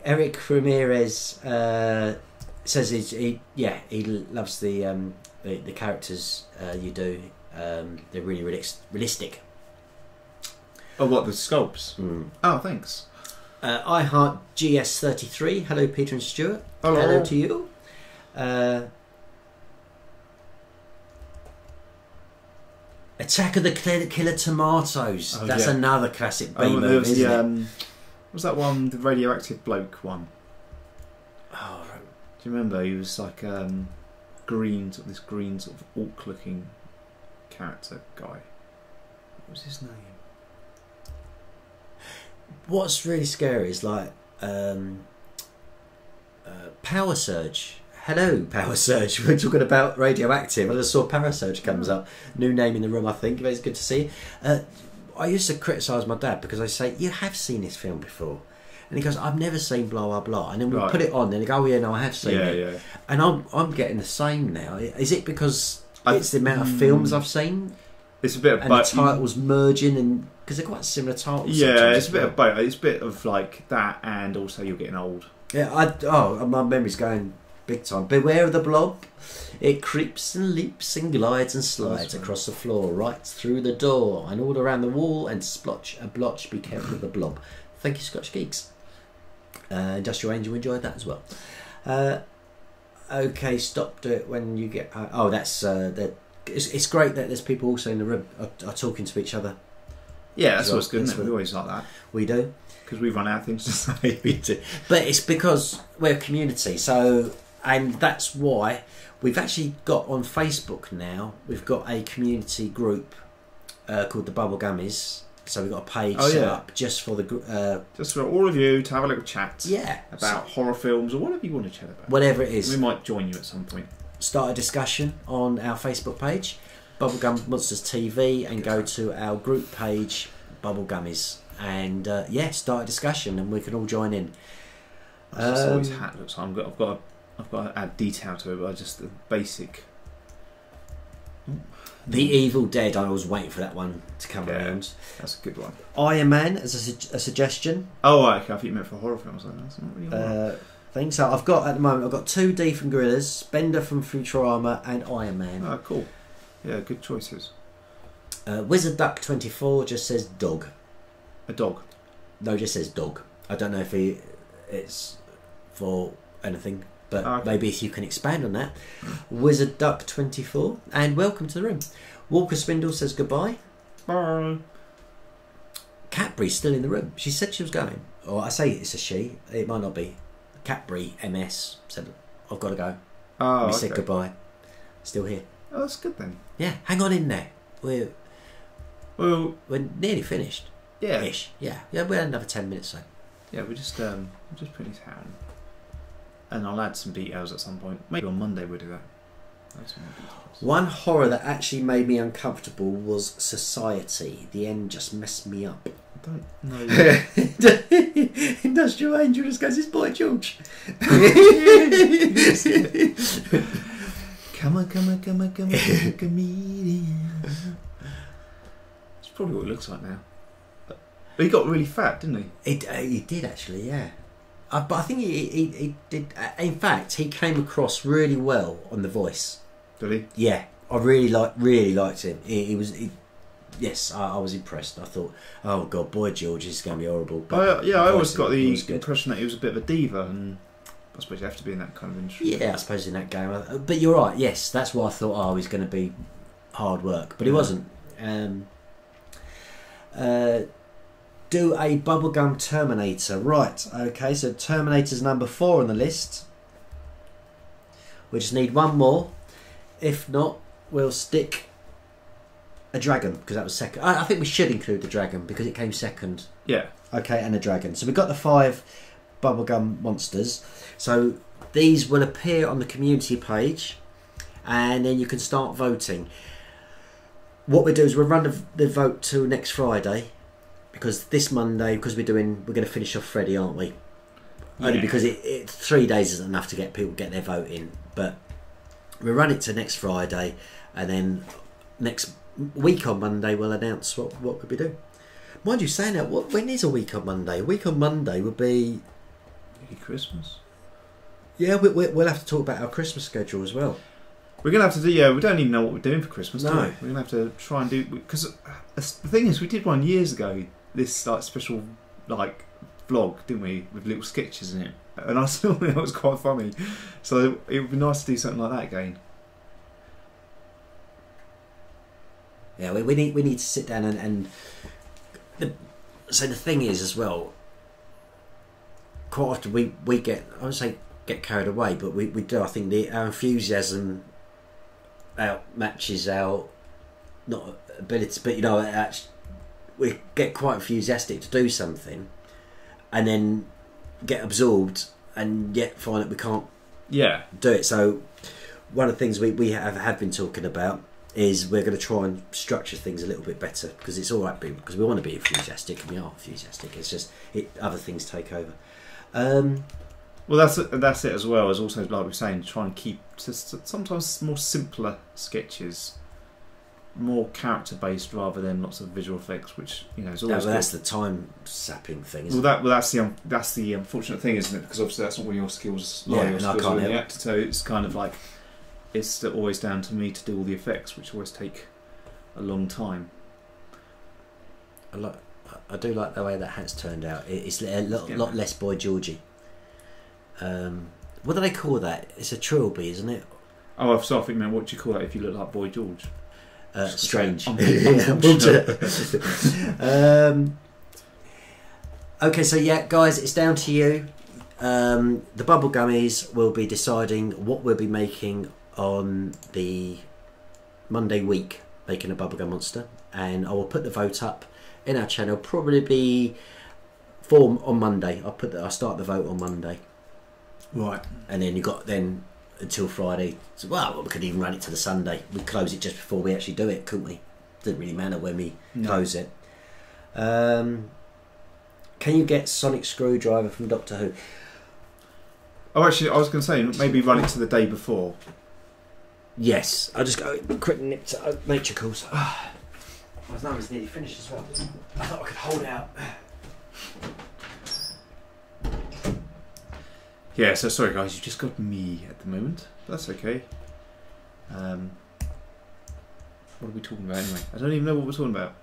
Eric Ramirez says he loves the characters you do. They're really realistic. Oh, what, the sculpts? Mm. Oh, thanks. I Heart GS33, hello Peter and Stuart. Hello to you. Attack of the Killer Tomatoes. Oh, That's yeah. another classic B there movie, was isn't it? what was that one? The radioactive bloke one. Oh, Do you remember? He was like green, sort of this green sort of orc-looking character guy. What was his name? what's really scary is like Power Surge. Hello, Power Surge. We're talking about radioactive. I just saw Power Surge comes up. New name in the room, I think. It's good to see you. I used to criticise my dad because I say, you have seen this film before. And he goes, I've never seen blah, blah, blah. And then we put it on and he go, oh yeah, no, I have seen it. Yeah. And I'm getting the same now. Is it because it's the amount of films I've seen? It's a bit of both. And the titles merging, and because they're quite similar titles. Yeah, it's a bit of both. It's a bit of like that, and also you're getting old. Yeah, my memory's going big time. Beware of the blob. It creeps and leaps and glides and slides across the floor, right through the door, and all around the wall, and splotch a blotch. Be careful of the blob. Thank you, Scotch Geeks. Industrial Angel enjoyed that as well. Okay, stop. Do it when you get. That's that. It's great that there's people also in the room are talking to each other. Yeah, that's what's good, isn't it? We always like that. We do. Because we run out of things to say. We do. But it's because we're a community, and that's why we've actually got on Facebook now, we've got a community group called the Bubblegummies. So we've got a page set up just for the just for all of you to have a little chat. Yeah. About horror films or whatever you want to chat about. Whatever it is. We might join you at some point. Start a discussion on our Facebook page, Bubblegummonsters TV, and go to our group page, Bubblegummies, and start a discussion, and we can all join in. That's just always hat looks like. I've got to add detail to it, but just the basic. The Evil Dead. I was waiting for that one to come around. That's a good one. Iron Man as a suggestion. Oh, okay. I thought you meant for horror films. That's not really horror. Thing. So I've got 2D from Gorillaz, Bender from Futurama, and Iron Man. Oh, cool. Yeah, good choices. Wizard Duck 24 just says dog. A dog? No, just says dog. I don't know if it's for anything, but maybe if you can expand on that. Wizard Duck 24, and welcome to the room. Walker Spindle says goodbye. Bye. Cadbury's still in the room. She said she was going. Or I say it's a she. It might not be. Cadbury MS said, I've got to go. We said goodbye. Still here. Oh, that's good then. Yeah, hang on in there. We're nearly finished. Yeah. Ish. Yeah. Yeah, we're another 10 minutes so. Yeah, we're just putting his hat on. And I'll add some details at some point. Maybe on Monday we'll do that. One horror that actually made me uncomfortable was Society. The end just messed me up. I don't know. Industrial Angel just goes, it's Boy George. Come on, comedian. It's probably what it looks like now. But he got really fat, didn't he? He did actually, yeah. But I think he did. In fact, he came across really well on The Voice. Did he? Yeah, I really liked him. Yes, I was impressed. I thought, oh god, Boy George is going to be horrible. But I always got the impression that he was a bit of a diva, and I suppose you have to be in that kind of industry. Yeah, I suppose in that game. But you're right. Yes, that's why I thought, he's going to be hard work, but he wasn't. Do a Bubblegum Terminator. Right, okay, so Terminator's number 4 on the list. We just need one more. If not, we'll stick a dragon, because that was second. I think we should include the dragon, because it came second. Yeah. Okay, and a dragon. So we've got the 5 Bubblegum monsters. So these will appear on the community page, and then you can start voting. What we do is we'll run the vote till next Friday, because this Monday, because we're going to finish off Freddy, aren't we? Yeah. Only because 3 days isn't enough to get people get their vote in. But we'll run it to next Friday, and then next week on Monday we'll announce what could we do. Mind you, saying that, when is a week on Monday? A week on Monday would be Christmas. Yeah, we'll have to talk about our Christmas schedule as well. We're going to have to do, yeah, we don't even know what we're doing for Christmas, do we? No. We're going to have to try and do, because the thing is, we did one years ago, this like special like vlog, didn't we, with little sketches in it, and I still think that was quite funny, so it would be nice to do something like that again. Yeah, we need to sit down so the thing is as well, quite often we get, I would say get carried away, but we do. I think our enthusiasm outmatches our not ability, but you know, we get quite enthusiastic to do something, and then get absorbed, and yet find that we can't do it. So one of the things we have been talking about is we're going to try and structure things a little bit better, because it's all right because we want to be enthusiastic, and we are enthusiastic. It's just other things take over. Well, that's it as well, as also, like we're saying, try and keep sometimes more simpler sketches, more character based rather than lots of visual effects, which, you know, is always well, that's the time sapping thing, isn't it? That's the unfortunate thing, isn't it? Because obviously that's not where your skills lie. Yeah, and I can't help. Actor, so it's kind of like it's always down to me to do all the effects, which always take a long time. I do like the way that hat's turned out. It's a lot less Boy Georgie. What do they call that? It's a trilby, isn't it? Oh, I think, man, what do you call that if you look like Boy George? Strange. Okay, so yeah, guys, it's down to you. The Bubble Gummies will be deciding what we'll be making on the Monday week, making a Bubblegum Monster, and I will put the vote up in our channel. Probably be on Monday. I'll start the vote on Monday. Right. And then you got until Friday. So, well, we could even run it to the Sunday. We'd close it just before we actually do it, couldn't we? Doesn't really matter when we close it. Can you get Sonic Screwdriver from Doctor Who? Oh, actually, I was going to say maybe run it to the day before. Yes, I'll just go quick nip to Nature Calls. My numbers nearly finished as well. I thought I could hold out. Yeah, so sorry guys, you just got me at the moment. That's okay. What are we talking about anyway? I don't even know what we're talking about.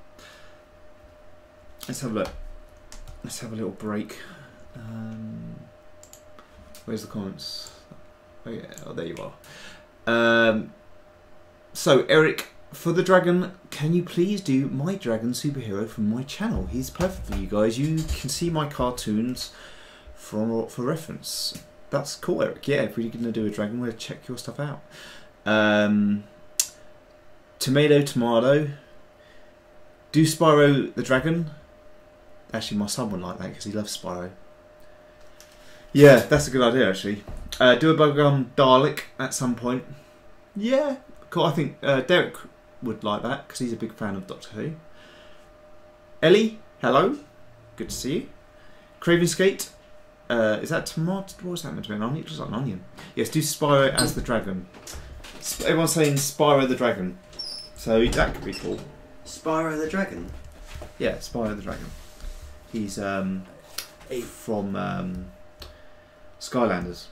Let's have a look. Let's have a little break. Where's the comments? Oh yeah, oh there you are. So Eric, for the dragon, can you please do my dragon superhero from my channel? He's perfect for you guys. You can see my cartoons for reference. That's cool, Eric. Yeah, if we're going to do a dragon, we'll check your stuff out. Tomato. Do Spyro the dragon. Actually, my son would like that because he loves Spyro. Yeah, that's a good idea, actually. Do a Bubblegum Dalek at some point. Yeah, cool. I think Derek would like that because he's a big fan of Doctor Who. Ellie, hello. Good to see you. Craven Skate. Is that tomato? What was that meant to be? An onion? It looks like an onion. Yes, do Spyro as the dragon. Everyone's saying Spyro the dragon. So that could be cool. Spyro the dragon? Yeah, Spyro the dragon. He's from Skylanders.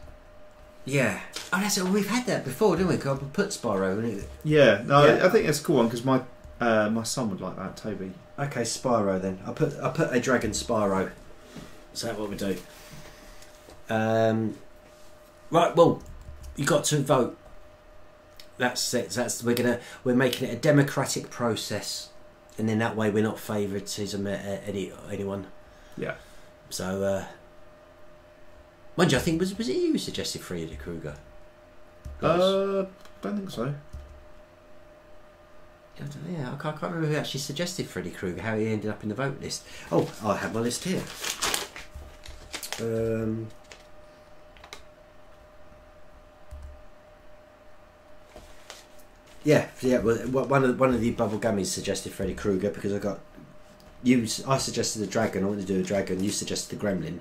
Yeah. Oh, that's it. We've had that before, didn't we? Because we put Spyro in it. Yeah. No, yeah. I think that's a cool one because my son would like that. Toby. Okay, Spyro then. I'll put a dragon Spyro. Is that what we do? Right. Well, you got to vote. That's it. We're making it a democratic process, and then that way we're not favouritism anyone. Yeah. So, mind you, I think was it you who suggested Freddy Krueger? Don't think so. Yeah, I can't remember who actually suggested Freddy Krueger. How he ended up in the vote list. Oh, I have my list here. Yeah. Well, one of the Bubble Gummies suggested Freddy Krueger because I suggested the dragon. I wanted to do a dragon. You suggested the gremlin,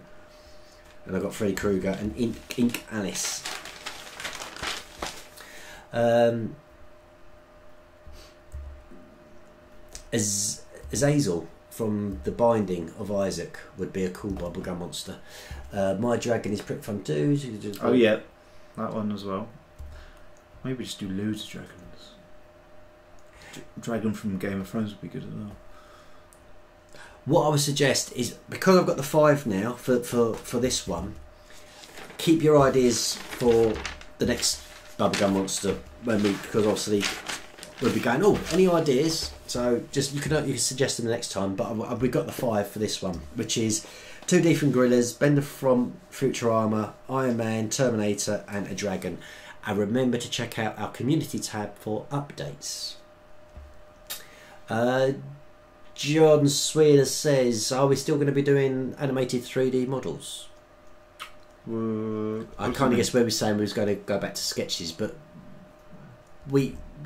and I got Freddy Krueger and Ink Alice. Azazel from The Binding of Isaac would be a cool bubblegum monster. My dragon is pretty fun too. Oh yeah, that one as well. Maybe just do loads of dragons. Dragon from Game of Thrones would be good as well. What I would suggest is, because I've got the 5 now for this one, keep your ideas for the next Bubblegum Monster because obviously we'll be going, oh, any ideas? So just you can suggest them the next time. But we've got the 5 for this one, which is 2D from Gorillas, Bender from Futurama, Iron Man, Terminator, and a dragon. And remember to check out our community tab for updates. John Sweeter says, are we still going to be doing animated 3D models? I kind of guess where we're saying we was going to go back to sketches, but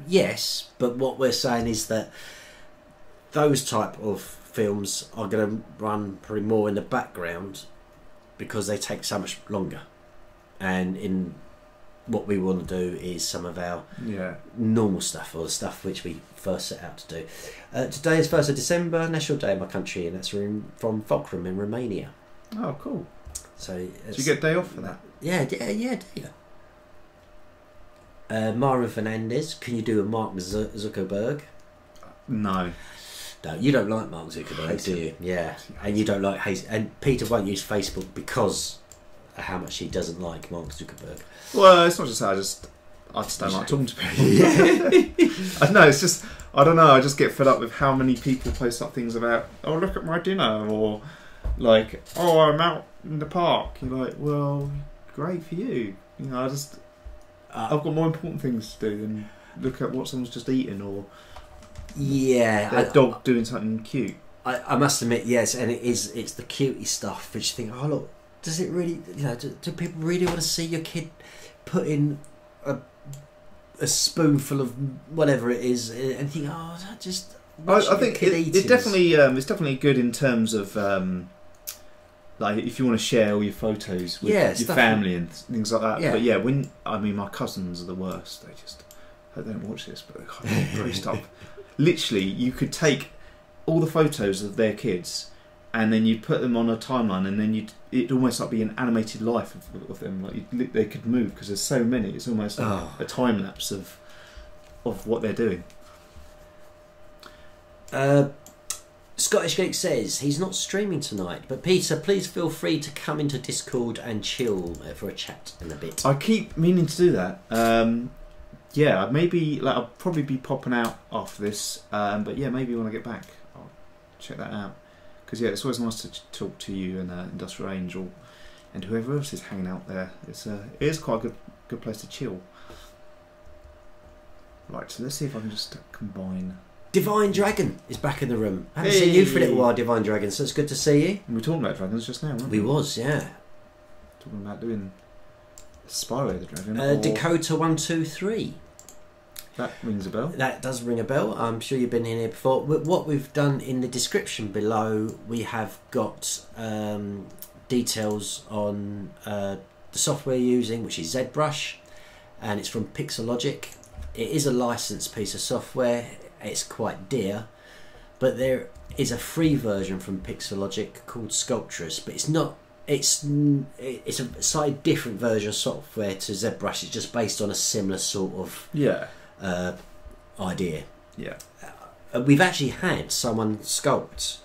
yes, but what we're saying is that those type of films are going to run probably more in the background because they take so much longer. And in what we want to do is some of our normal stuff, or the stuff which we first set out to do. Today is 1st of December, National Day in my country, and that's from Fulcrum in Romania. Oh, cool. So you get a day off for that? Yeah. Mara Fernandez, can you do a Mark Zuckerberg? No. No, you don't like Mark Zuckerberg, do you? Yeah, and you don't like Hayes. And Peter won't use Facebook because of how much he doesn't like Mark Zuckerberg. Well, it's not just that. I just don't like talking to people. I know, it's just, I don't know, I just get fed up with how many people post up things about, oh, look at my dinner, or like, oh, I'm out in the park. You're like, well, great for you. You know, I've got more important things to do than look at what someone's just eaten, or their dog doing something cute. I must admit, yes, and it's the cutie stuff which you think, oh look, does it really, do people really want to see your kid put in a spoonful of whatever it is and think, oh, that just I think it definitely it's definitely good in terms of like if you want to share all your photos with your family and things like that. But yeah, my cousins are the worst. They don't watch this, but they post up. Literally, you could take all the photos of their kids and then you'd put them on a timeline, and then it'd almost like be an animated life of them. Like they could move because there's so many. It's almost like a time lapse of what they're doing. Scottish Geek says he's not streaming tonight, but Peter, please feel free to come into Discord and chill for a chat in a bit. I keep meaning to do that. Yeah, maybe I'll probably be popping out after this. But yeah, maybe when I get back, I'll check that out. Because yeah, it's always nice to talk to you and Industrial Angel and whoever else is hanging out there. It is quite a good place to chill. Right, so let's see if I can just combine. Divine Dragon is back in the room. I haven't seen you for a little while, Divine Dragon, so it's good to see you. We were talking about dragons just now, weren't we? We was, yeah. Talking about doing Spyro the Dragon. Dakota 123. That rings a bell. That does ring a bell. I'm sure you've been in here before. What we've done in the description below, we have got details on the software you're using, which is ZBrush, and it's from Pixologic. It is a licensed piece of software. It's quite dear, but there is a free version from Pixologic called Sculptress, but it's not. It's a slightly different version of software to ZBrush. It's just based on a similar sort of idea. Yeah. We've actually had someone sculpt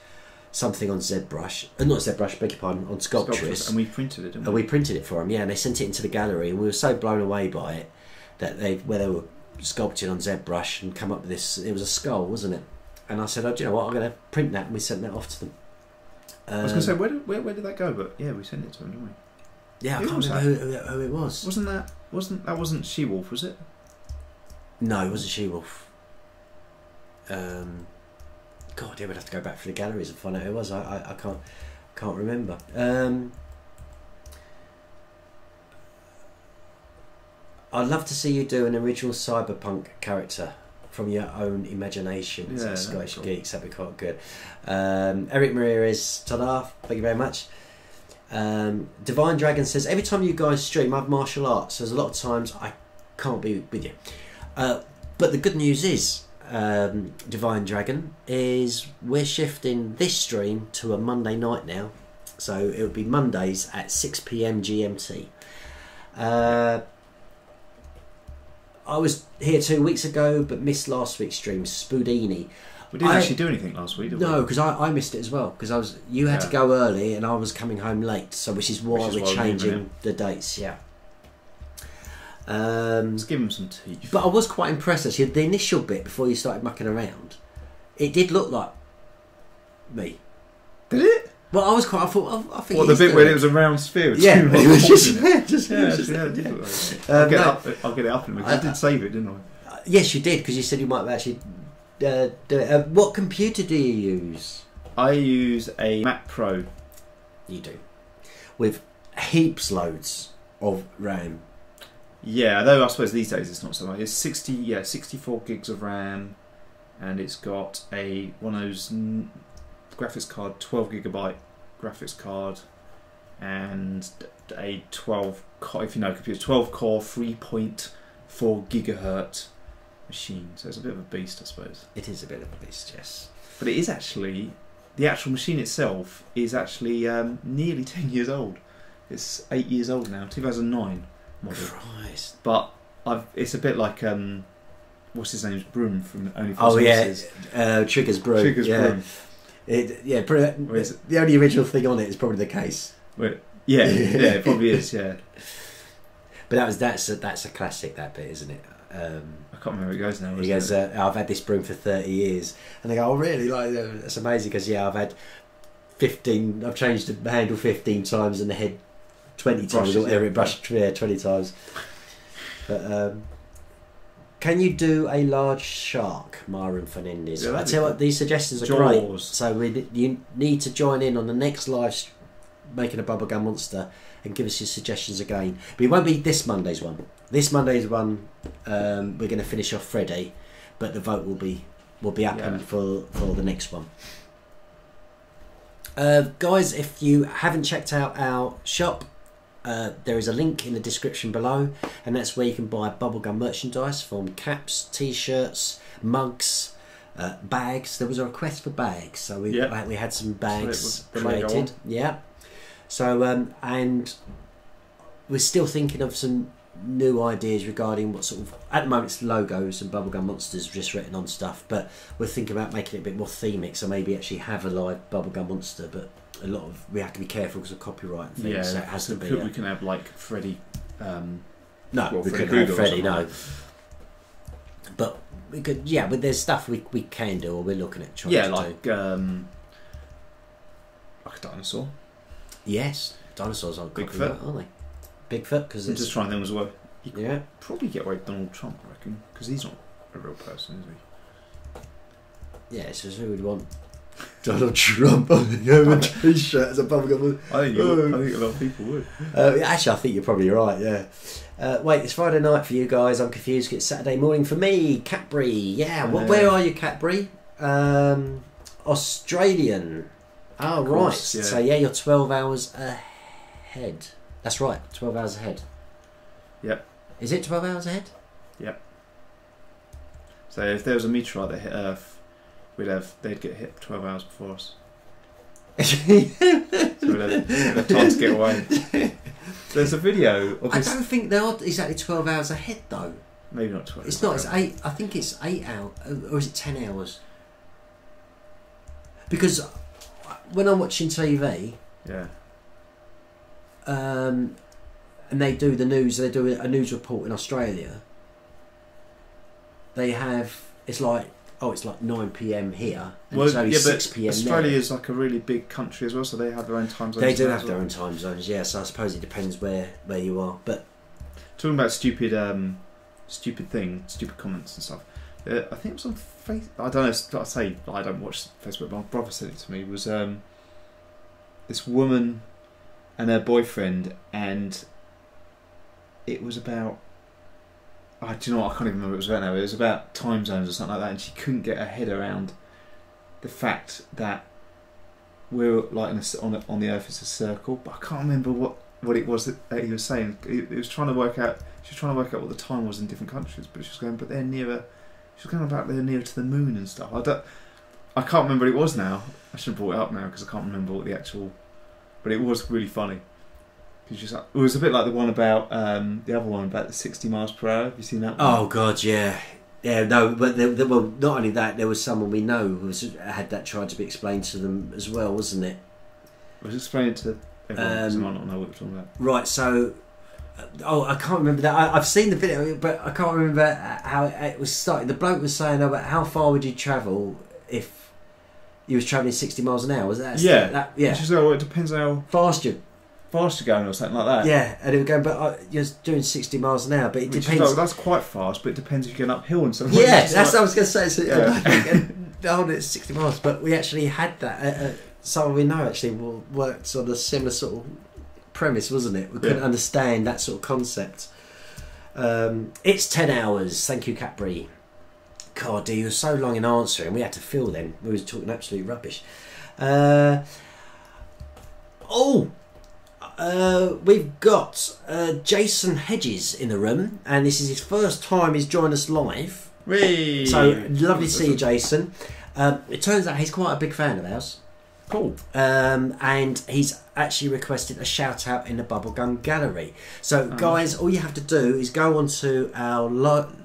something on ZBrush, not ZBrush, beg your pardon, on Sculptress, and we printed it, didn't we? And we printed it for them, yeah, and they sent it into the gallery, and we were so blown away by it that they were sculpted on ZBrush and come up with this. It was a skull, wasn't it? And I said, oh, do you know what? I'm going to print that, and we sent that off to them. I was going to say, where did that go? But yeah, we sent it to them, didn't we? Yeah, I can't remember who it was. Wasn't She-Wolf, was it? No, it wasn't She-Wolf. God, yeah, we'd have to go back through the galleries and find out who it was. I can't remember. I'd love to see you do an original cyberpunk character from your own imagination. Yeah, Scottish cool. Geeks, that'd be quite good. Eric Ramirez, ta-da, thank you very much. Divine Dragon says, every time you guys stream, I have martial arts, so there's a lot of times I can't be with you. But the good news is, Divine Dragon, is we're shifting this stream to a Monday night now, so it would be Mondays at 6 PM GMT. I was here 2 weeks ago, but missed last week's stream. Spoodini. We didn't actually do anything last week, did we? No, because I missed it as well. Because you had to go early, and I was coming home late. So which is why we're changing the dates. Yeah. Let's give him some teeth. But I was quite impressed actually. The initial bit before you started mucking around, it did look like me. Did it? Well, I was quite. I thought. I think. What, the bit where it was a round sphere? Yeah, it was just. I'll get it up in a minute. I did save it, didn't I? Yes, you did, because you said you might actually do it. What computer do you use? I use a Mac Pro. You do, with heaps loads of RAM. Yeah, though I suppose these days it's not so much. It's 64 gigs of RAM, and it's got one of those graphics card, 12GB graphics card, and a 12 core, if you know computer, 12 core 3.4 gigahertz machine. So it's a bit of a beast, I suppose. It is a bit of a beast, yes. But it is actually, the actual machine itself is actually nearly 10 years old. It's 8 years old now, 2009 model. Christ. But it's a bit like what's his name's Broom from Only Oh yeah, Trigger's Broom. Trigger's Broom. The only original thing on it is probably the case. Yeah, it probably is. Yeah, but that's a classic, that bit, isn't it? I can't remember how it goes now. He goes, I've had this broom for 30 years, and they go, oh really? Like, that's amazing, because I've had 15. I've changed the handle 15 times and the head 20 times, or whatever it brushed 20 times. But can you do a large shark, Myron Fernandez? I tell you what, these suggestions are great. So you need to join in on the next live making a Bubblegum Monster and give us your suggestions again. But it won't be this Monday's one. This Monday's one, we're going to finish off Freddy, but the vote will be up for the next one. Guys, if you haven't checked out our shop, there is a link in the description below, and that's where you can buy Bubblegum merchandise, from caps, t-shirts, mugs, bags. There was a request for bags, so we had some bags created. Yeah. So and we're still thinking of some new ideas regarding what sort of, at the moment it's logos and Bubblegum Monsters just written on stuff, but we're thinking about making it a bit more themic, so maybe actually have a live Bubblegum Monster, but we have to be careful because of copyright and things. Yeah, so it has to be. We can have like Freddy. No, we couldn't have Freddy. No, but we could. Yeah, but there's stuff we can do, or we're looking at trying. Yeah, to like do. Like a dinosaur. Yes, dinosaurs aren't Bigfoot, aren't they? Bigfoot, because I'm just trying them as well. You could probably get away with Donald Trump, I reckon, because he's not a real person, is he? Yeah, so who would want Donald Trump on a t-shirt as a Bubblegum? I think a lot of people would. Actually, I think you're probably right. Yeah. Wait, it's Friday night for you guys. I'm confused. It's Saturday morning for me. Cadbury. Yeah. Where are you, Cadbury? Australian. Oh, right. Yeah. So yeah, you're 12 hours ahead. That's right. 12 hours ahead. Yep. Is it 12 hours ahead? Yep. So if there was a meteorite that hit Earth, they'd get hit 12 hours before us. So we'd have time to get away. There's a video of this. I don't think they are exactly 12 hours ahead though. Maybe not 12. It's not. It's 8. I think it's 8 hours, or is it 10 hours? Because when I'm watching TV, and they do the news, they do a news report in Australia. They have, it's like 9 PM here, and it's only 6 PM Australia there. is like a really big country as well, so they have their own time zones. They do have their own time zones, yeah. So I suppose it depends where you are. But talking about stupid comments and stuff. I think it was on Facebook. I don't know. I say I don't watch Facebook, but my brother sent it to me. It was this woman and her boyfriend, and it was about. Oh, do you know what? I can't even remember what it was about now. It was about time zones or something like that, and she couldn't get her head around the fact that we're like on the Earth is a circle. But I can't remember what it was that he was saying. It was trying to work out. She was trying to work out what the time was in different countries. But she was going, but they're nearer. She was going about they're nearer to the moon and stuff. I can't remember what it was now. I should have brought it up now because I can't remember what the actual. But it was really funny. It was a bit like the one about the other one about the 60 miles per hour. Have you seen that one? Oh God, yeah. No, but well, not only that, there was someone we know who had that tried to be explained to them as well, wasn't it? I was explaining to everyone because I might not know what we're talking about. Right, so Oh, I can't remember that. I've seen the video, but I can't remember how it was started. The bloke was saying about how far would you travel if you was travelling 60 miles an hour. Was that? Yeah. Yeah. Which is, it depends how fast you. fast you're going or something like that. Yeah, and it would go, but you're doing 60 miles an hour, but it Which depends. Is like, that's quite fast, but it depends if you're going uphill and something. Yeah, that's what I was going to say. So, yeah. it's 60 miles, but we actually had that. Someone we know actually worked on a similar sort of premise, wasn't it? We couldn't understand that sort of concept. It's 10 hours. Thank you, Capri. God, you were so long in answering. We had to fill them. We was talking absolute rubbish. We've got Jason Hedges in the room, and this is his first time he's joined us live. Whee! So lovely to see you, Jason. It turns out he's quite a big fan of ours. Cool. And he's actually requested a shout out in the Bubblegum Gallery. So guys, all you have to do is go on to our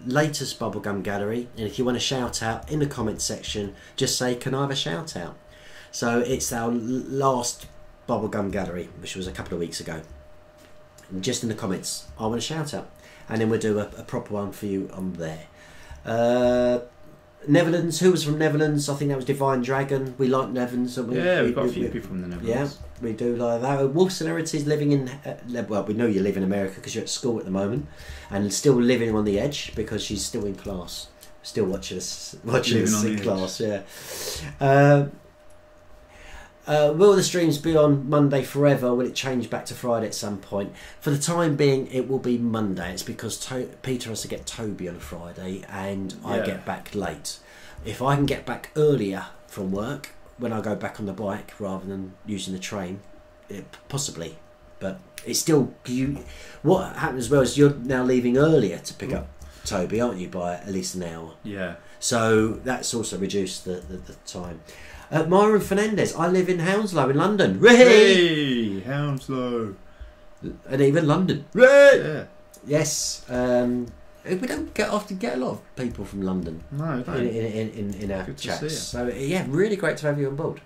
latest Bubblegum Gallery, and if you want a shout out in the comments section, just say, can I have a shout out? So it's our last Bubblegum Gallery, which was a couple of weeks ago. And just in the comments, I want a shout out, and then we'll do a proper one for you on there. Netherlands, who was from Netherlands? I think that was Divine Dragon. We like Netherlands, don't we? Yeah, we've got a few people from the Netherlands. Yeah, we do like that. Wolfson Heritage living in, well, we know you live in America because you're at school at the moment, and still living on the edge because she's still in class, still watching us in class. Yeah. Will the streams be on Monday forever? Will it change back to Friday at some point? For the time being, it will be Monday. It's because Peter has to get Toby on a Friday, and I get back late. If I can get back earlier from work, when I go back on the bike rather than using the train, possibly. But it's still... What happens as well is you're now leaving earlier to pick up Toby, aren't you, by at least an hour? Yeah. So that's also reduced the time. Myron Fernandez, I live in Hounslow in London. Hey, Hounslow. And even London. Yeah. Yes. We don't often get a lot of people from London. No, in our chats. So yeah, really great to have you on board.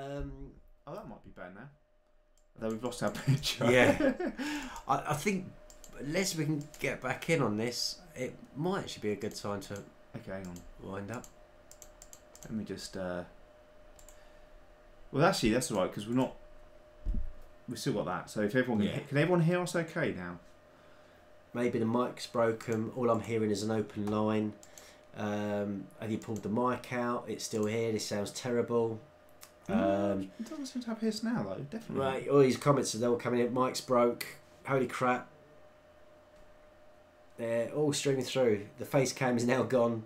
Oh, that might be bad now. Although we've lost our picture. Yeah. I think unless we can get back in on this, it might actually be a good time to hang on. wind up. Let me just... Well, actually, that's alright, because we've still got that. So if everyone can everyone hear us okay now? Maybe the mic's broken. All I'm hearing is an open line. Have you pulled the mic out? It's still here. This sounds terrible. It doesn't seem to have hiss now, though. Definitely. Right. All these comments are all coming in. Mic's broke. Holy crap. They're all streaming through. The face cam is now gone.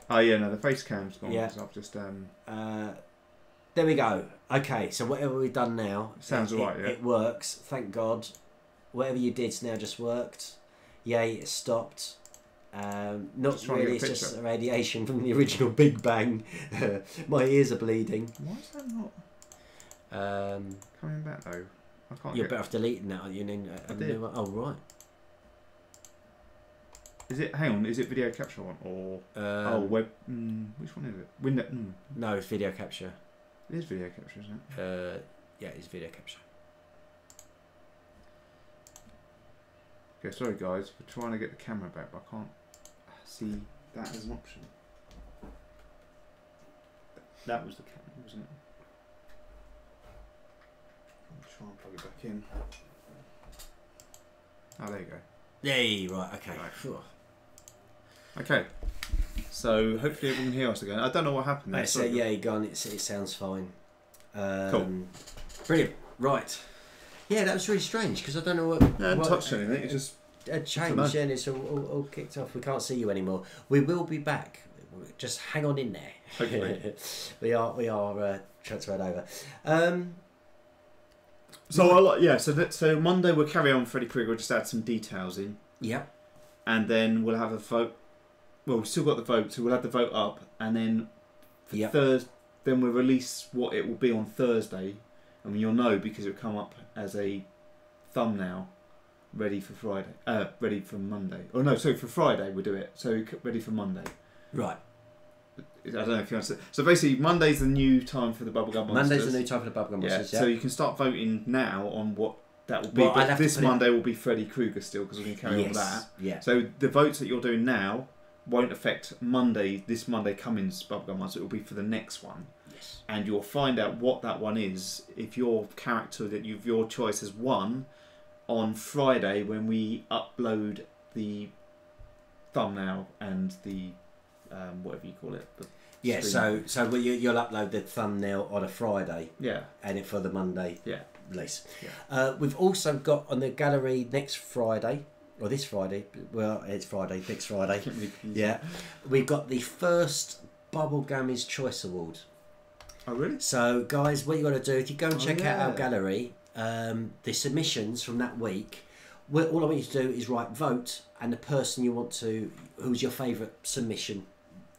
Oh yeah, no, the face cam's gone. Yeah. I've just There we go. Okay, so whatever we've done now, sounds alright. Yeah, it works. Thank God. Whatever you did's now just worked. Yay, it stopped. Not really. It's just radiation from the original Big Bang. My ears are bleeding. Why is that not coming back though? I can't. You're better off deleting that, aren't you? I did. Oh right. Is it? Hang on. Is it video capture one or web? Which one is it? Window. No, it's video capture. It is video capture, isn't it? Yeah, it's video capture. Okay, sorry guys, we're trying to get the camera back, but I can't see that as an option. That was the camera, wasn't it? I'll try and plug it back in. Oh, there you go. Yay, right, okay. Right. Okay, so hopefully everyone can hear us again. I don't know what happened there. Yeah, gone. It sounds fine. Cool. Brilliant. Right. Yeah, that was really strange because I don't know what. No, I haven't touched anything. It just changed and it's all kicked off. We can't see you anymore. We will be back. Just hang on in there. Hopefully. we are transferred over. So Monday we'll carry on Freddy Krueger. We'll just add some details in. Yep. And then we'll have a vote. Well, we've still got the vote, so we'll have the vote up, and then Thursday, then we'll release what it will be on Thursday. I mean, you'll know because it'll come up as a thumbnail, ready for Friday. Ready for Monday. Oh no, so for Friday we'll do it. So ready for Monday. Right. I don't know if you understand. So basically, Monday's the new time for the Bubblegummonsters. Monday's the new time for the Bubblegummonsters. Yeah. So you can start voting now on what that will be. Well, but this Monday will be Freddy Krueger still because we're going to carry on with that. Yeah. So the votes that you're doing now won't affect Monday. This Monday coming's Bubblegummonster. It will be for the next one. Yes. And you'll find out what that one is if your character that your choice has won on Friday when we upload the thumbnail and the whatever you call it. Yeah, so you'll upload the thumbnail on a Friday. Yeah. And it for the Monday release. Yeah. We've also got on the gallery next Friday, or this Friday, well, it's Friday, next Friday. Yeah. We've got the first Bubblegummies Choice Award. Oh, really? So, guys, what you got to do, if you go and check out our gallery, the submissions from that week, all I want you to do is write vote and the person you want to, who's your favourite submission,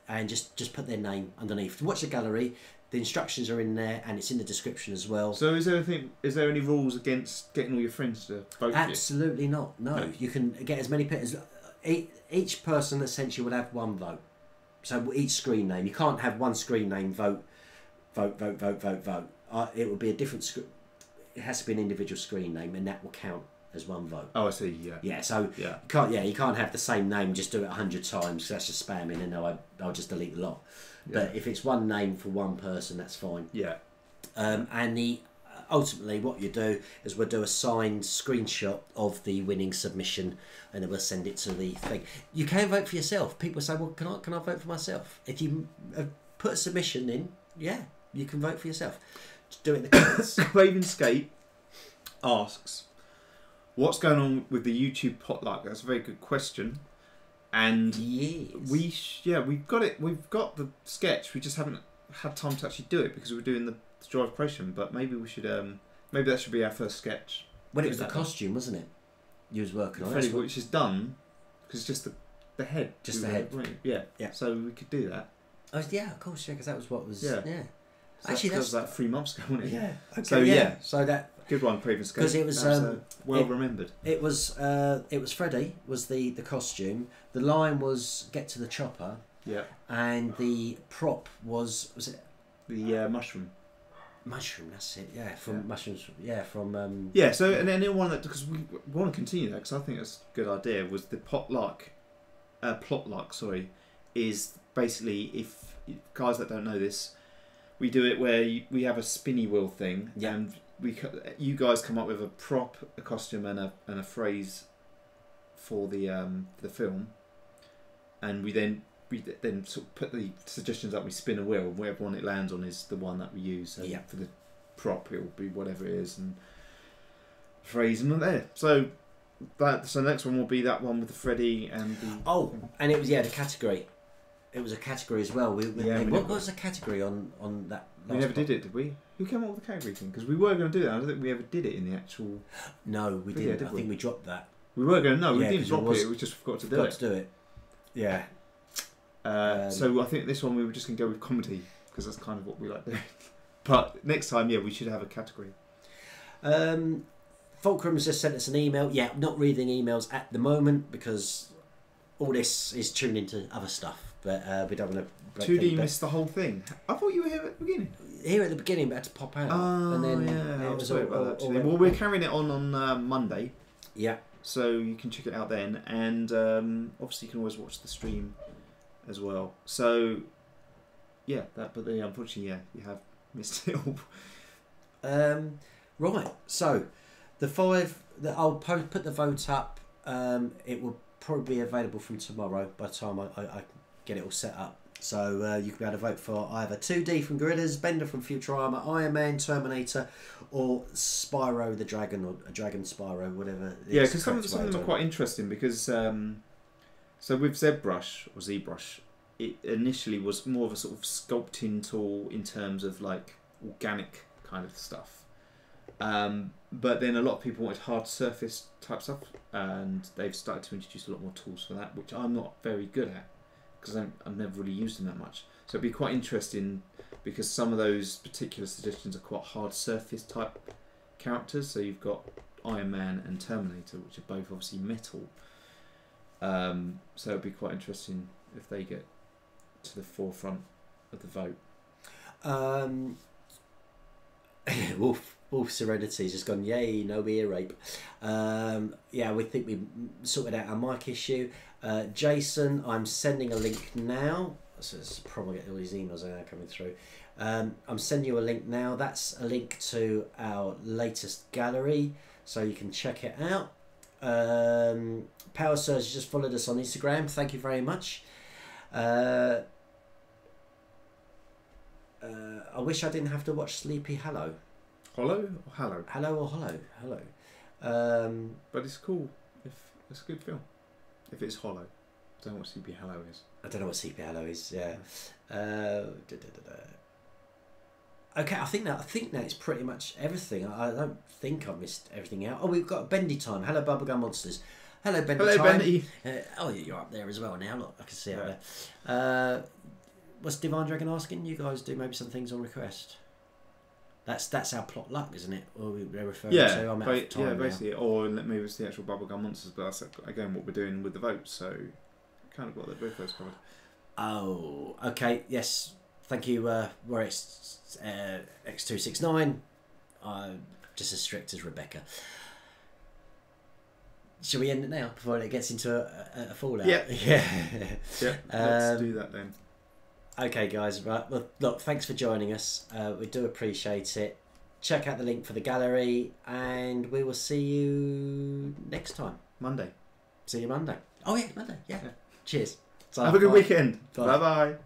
and just put their name underneath. Watch the gallery. The instructions are in there, and it's in the description as well. So, is there any rules against getting all your friends to vote? Absolutely not. No, you can get as many people. Each person essentially will have one vote. So each screen name, you can't have one screen name vote. It will be a different. It has to be an individual screen name, and that will count as one vote. Oh, I see. Yeah. Yeah. So you can't have the same name. Just do it 100 times. That's just spamming, and I'll just delete the lot. Yeah. But if it's one name for one person, that's fine. Yeah. And ultimately, what you do is we'll do a signed screenshot of the winning submission, and then we'll send it to the thing. You can vote for yourself. People say, "Well, can I vote for myself?" If you put a submission in, you can vote for yourself. Just do it in the comments. Ravenscape asks, "What's going on with the YouTube potluck?" That's a very good question. And we've got it. We've got the sketch. We just haven't had time to actually do it because we were doing the drive creation. But maybe we should. Maybe that should be our first sketch. Well, it was the costume, wasn't it? You was working on it, which is done because it's just the head. Just the head. Right? Yeah. So we could do that. Oh yeah, of course, because that was what was. Yeah. So actually, that was like 3 months ago, wasn't it? Yeah. Okay, so So that good one, previous because it was well remembered. It was Freddy was the costume. The line was get to the chopper. Yeah. And the prop was it the mushroom? Mushroom, that's it. Yeah, from mushrooms. Yeah, from. Yeah. So and then one that, because we want to continue that, because I think that's a good idea, was the potluck. Potluck, sorry, is basically, if guys that don't know this, we do it where we have a spinny wheel thing, and you guys come up with a prop, a costume, and a phrase for the film, and we then sort of put the suggestions up. We spin a wheel, and whatever one it lands on is the one that we use. So for the prop, it will be whatever it is, and phrase and there. So the next one will be that one with the Freddy and the and it was the category. It was a category as well. What was the category on that? We never did it, did we? Who came up with the category thing? Because we were going to do that. I don't think we ever did it in the actual. No, we didn't. I think we dropped that. We were going to. No, we didn't drop it. We just forgot to do it. Yeah. So I think this one we were just going to go with comedy, because that's kind of what we like doing. But next time, we should have a category. Fulcrum's just sent us an email. Yeah, not reading emails at the moment because all this is tuned into other stuff. But we don't want to. 2D missed the whole thing. I thought you were here at the beginning. Here at the beginning, but had to pop out. Oh, and then, yeah. I was sorry about that. Actually. Well, we're carrying it on Monday. Yeah. So you can check it out then, and obviously you can always watch the stream as well. So yeah, but unfortunately, you have missed it all. Right. So the 5 that I'll put the vote up. It will probably be available from tomorrow by the time I get it all set up. So you can be able to vote for either 2D from Gorillas, Bender from Futurama, Iron Man, Terminator, or Spyro the Dragon, or Dragon Spyro, whatever. Yeah, because some of them are quite interesting, because so with ZBrush, it initially was more of a sort of sculpting tool in terms of like organic kind of stuff. But then a lot of people wanted hard surface type stuff, and they've started to introduce a lot more tools for that, which I'm not very good at, because I've never really used them that much. So it'd be quite interesting, because some of those particular suggestions are quite hard surface type characters. So you've got Iron Man and Terminator, which are both obviously metal. So it'd be quite interesting if they get to the forefront of the vote. Wolf Serenity's just gone, yay, no ear rape. We think we sorted out our mic issue. Jason, I'm sending a link now. So it's probably all these emails are now coming through. I'm sending you a link now. That's a link to our latest gallery, so you can check it out. Power Surge just followed us on Instagram. Thank you very much. I wish I didn't have to watch Sleepy Hollow. Hollow or Hallow? Hello or Hollow? Hello. But it's cool. If it's a good film. If it's hollow. I don't know what Sleepy Hollow is. I don't know what Sleepy Hollow is. Yeah. Okay, I think that is pretty much everything. I don't think I missed everything out. Oh, we've got Bendy time. Hello, Bubblegummonsters. Hello, Bendy time. Hello, Bendy. You're up there as well now. Look, I can see up there. What's Divine Dragon asking? You guys do maybe some things on request. That's our plot luck, isn't it? Or we're referring to. I'm out of time basically. now. Or maybe it's the actual Bubblegummonsters, but that's again what we're doing with the votes. So kind of got both those covered. Oh, okay. Yes. Thank you, Warix X269. Just as strict as Rebecca. Shall we end it now before it gets into a fallout? Yeah. Yeah. Let's do that then. Okay, guys. Right. Well, look. Thanks for joining us. We do appreciate it. Check out the link for the gallery, and we will see you next time. Monday. See you Monday. Oh yeah, Monday. Yeah. Cheers. Have a good weekend. Bye bye.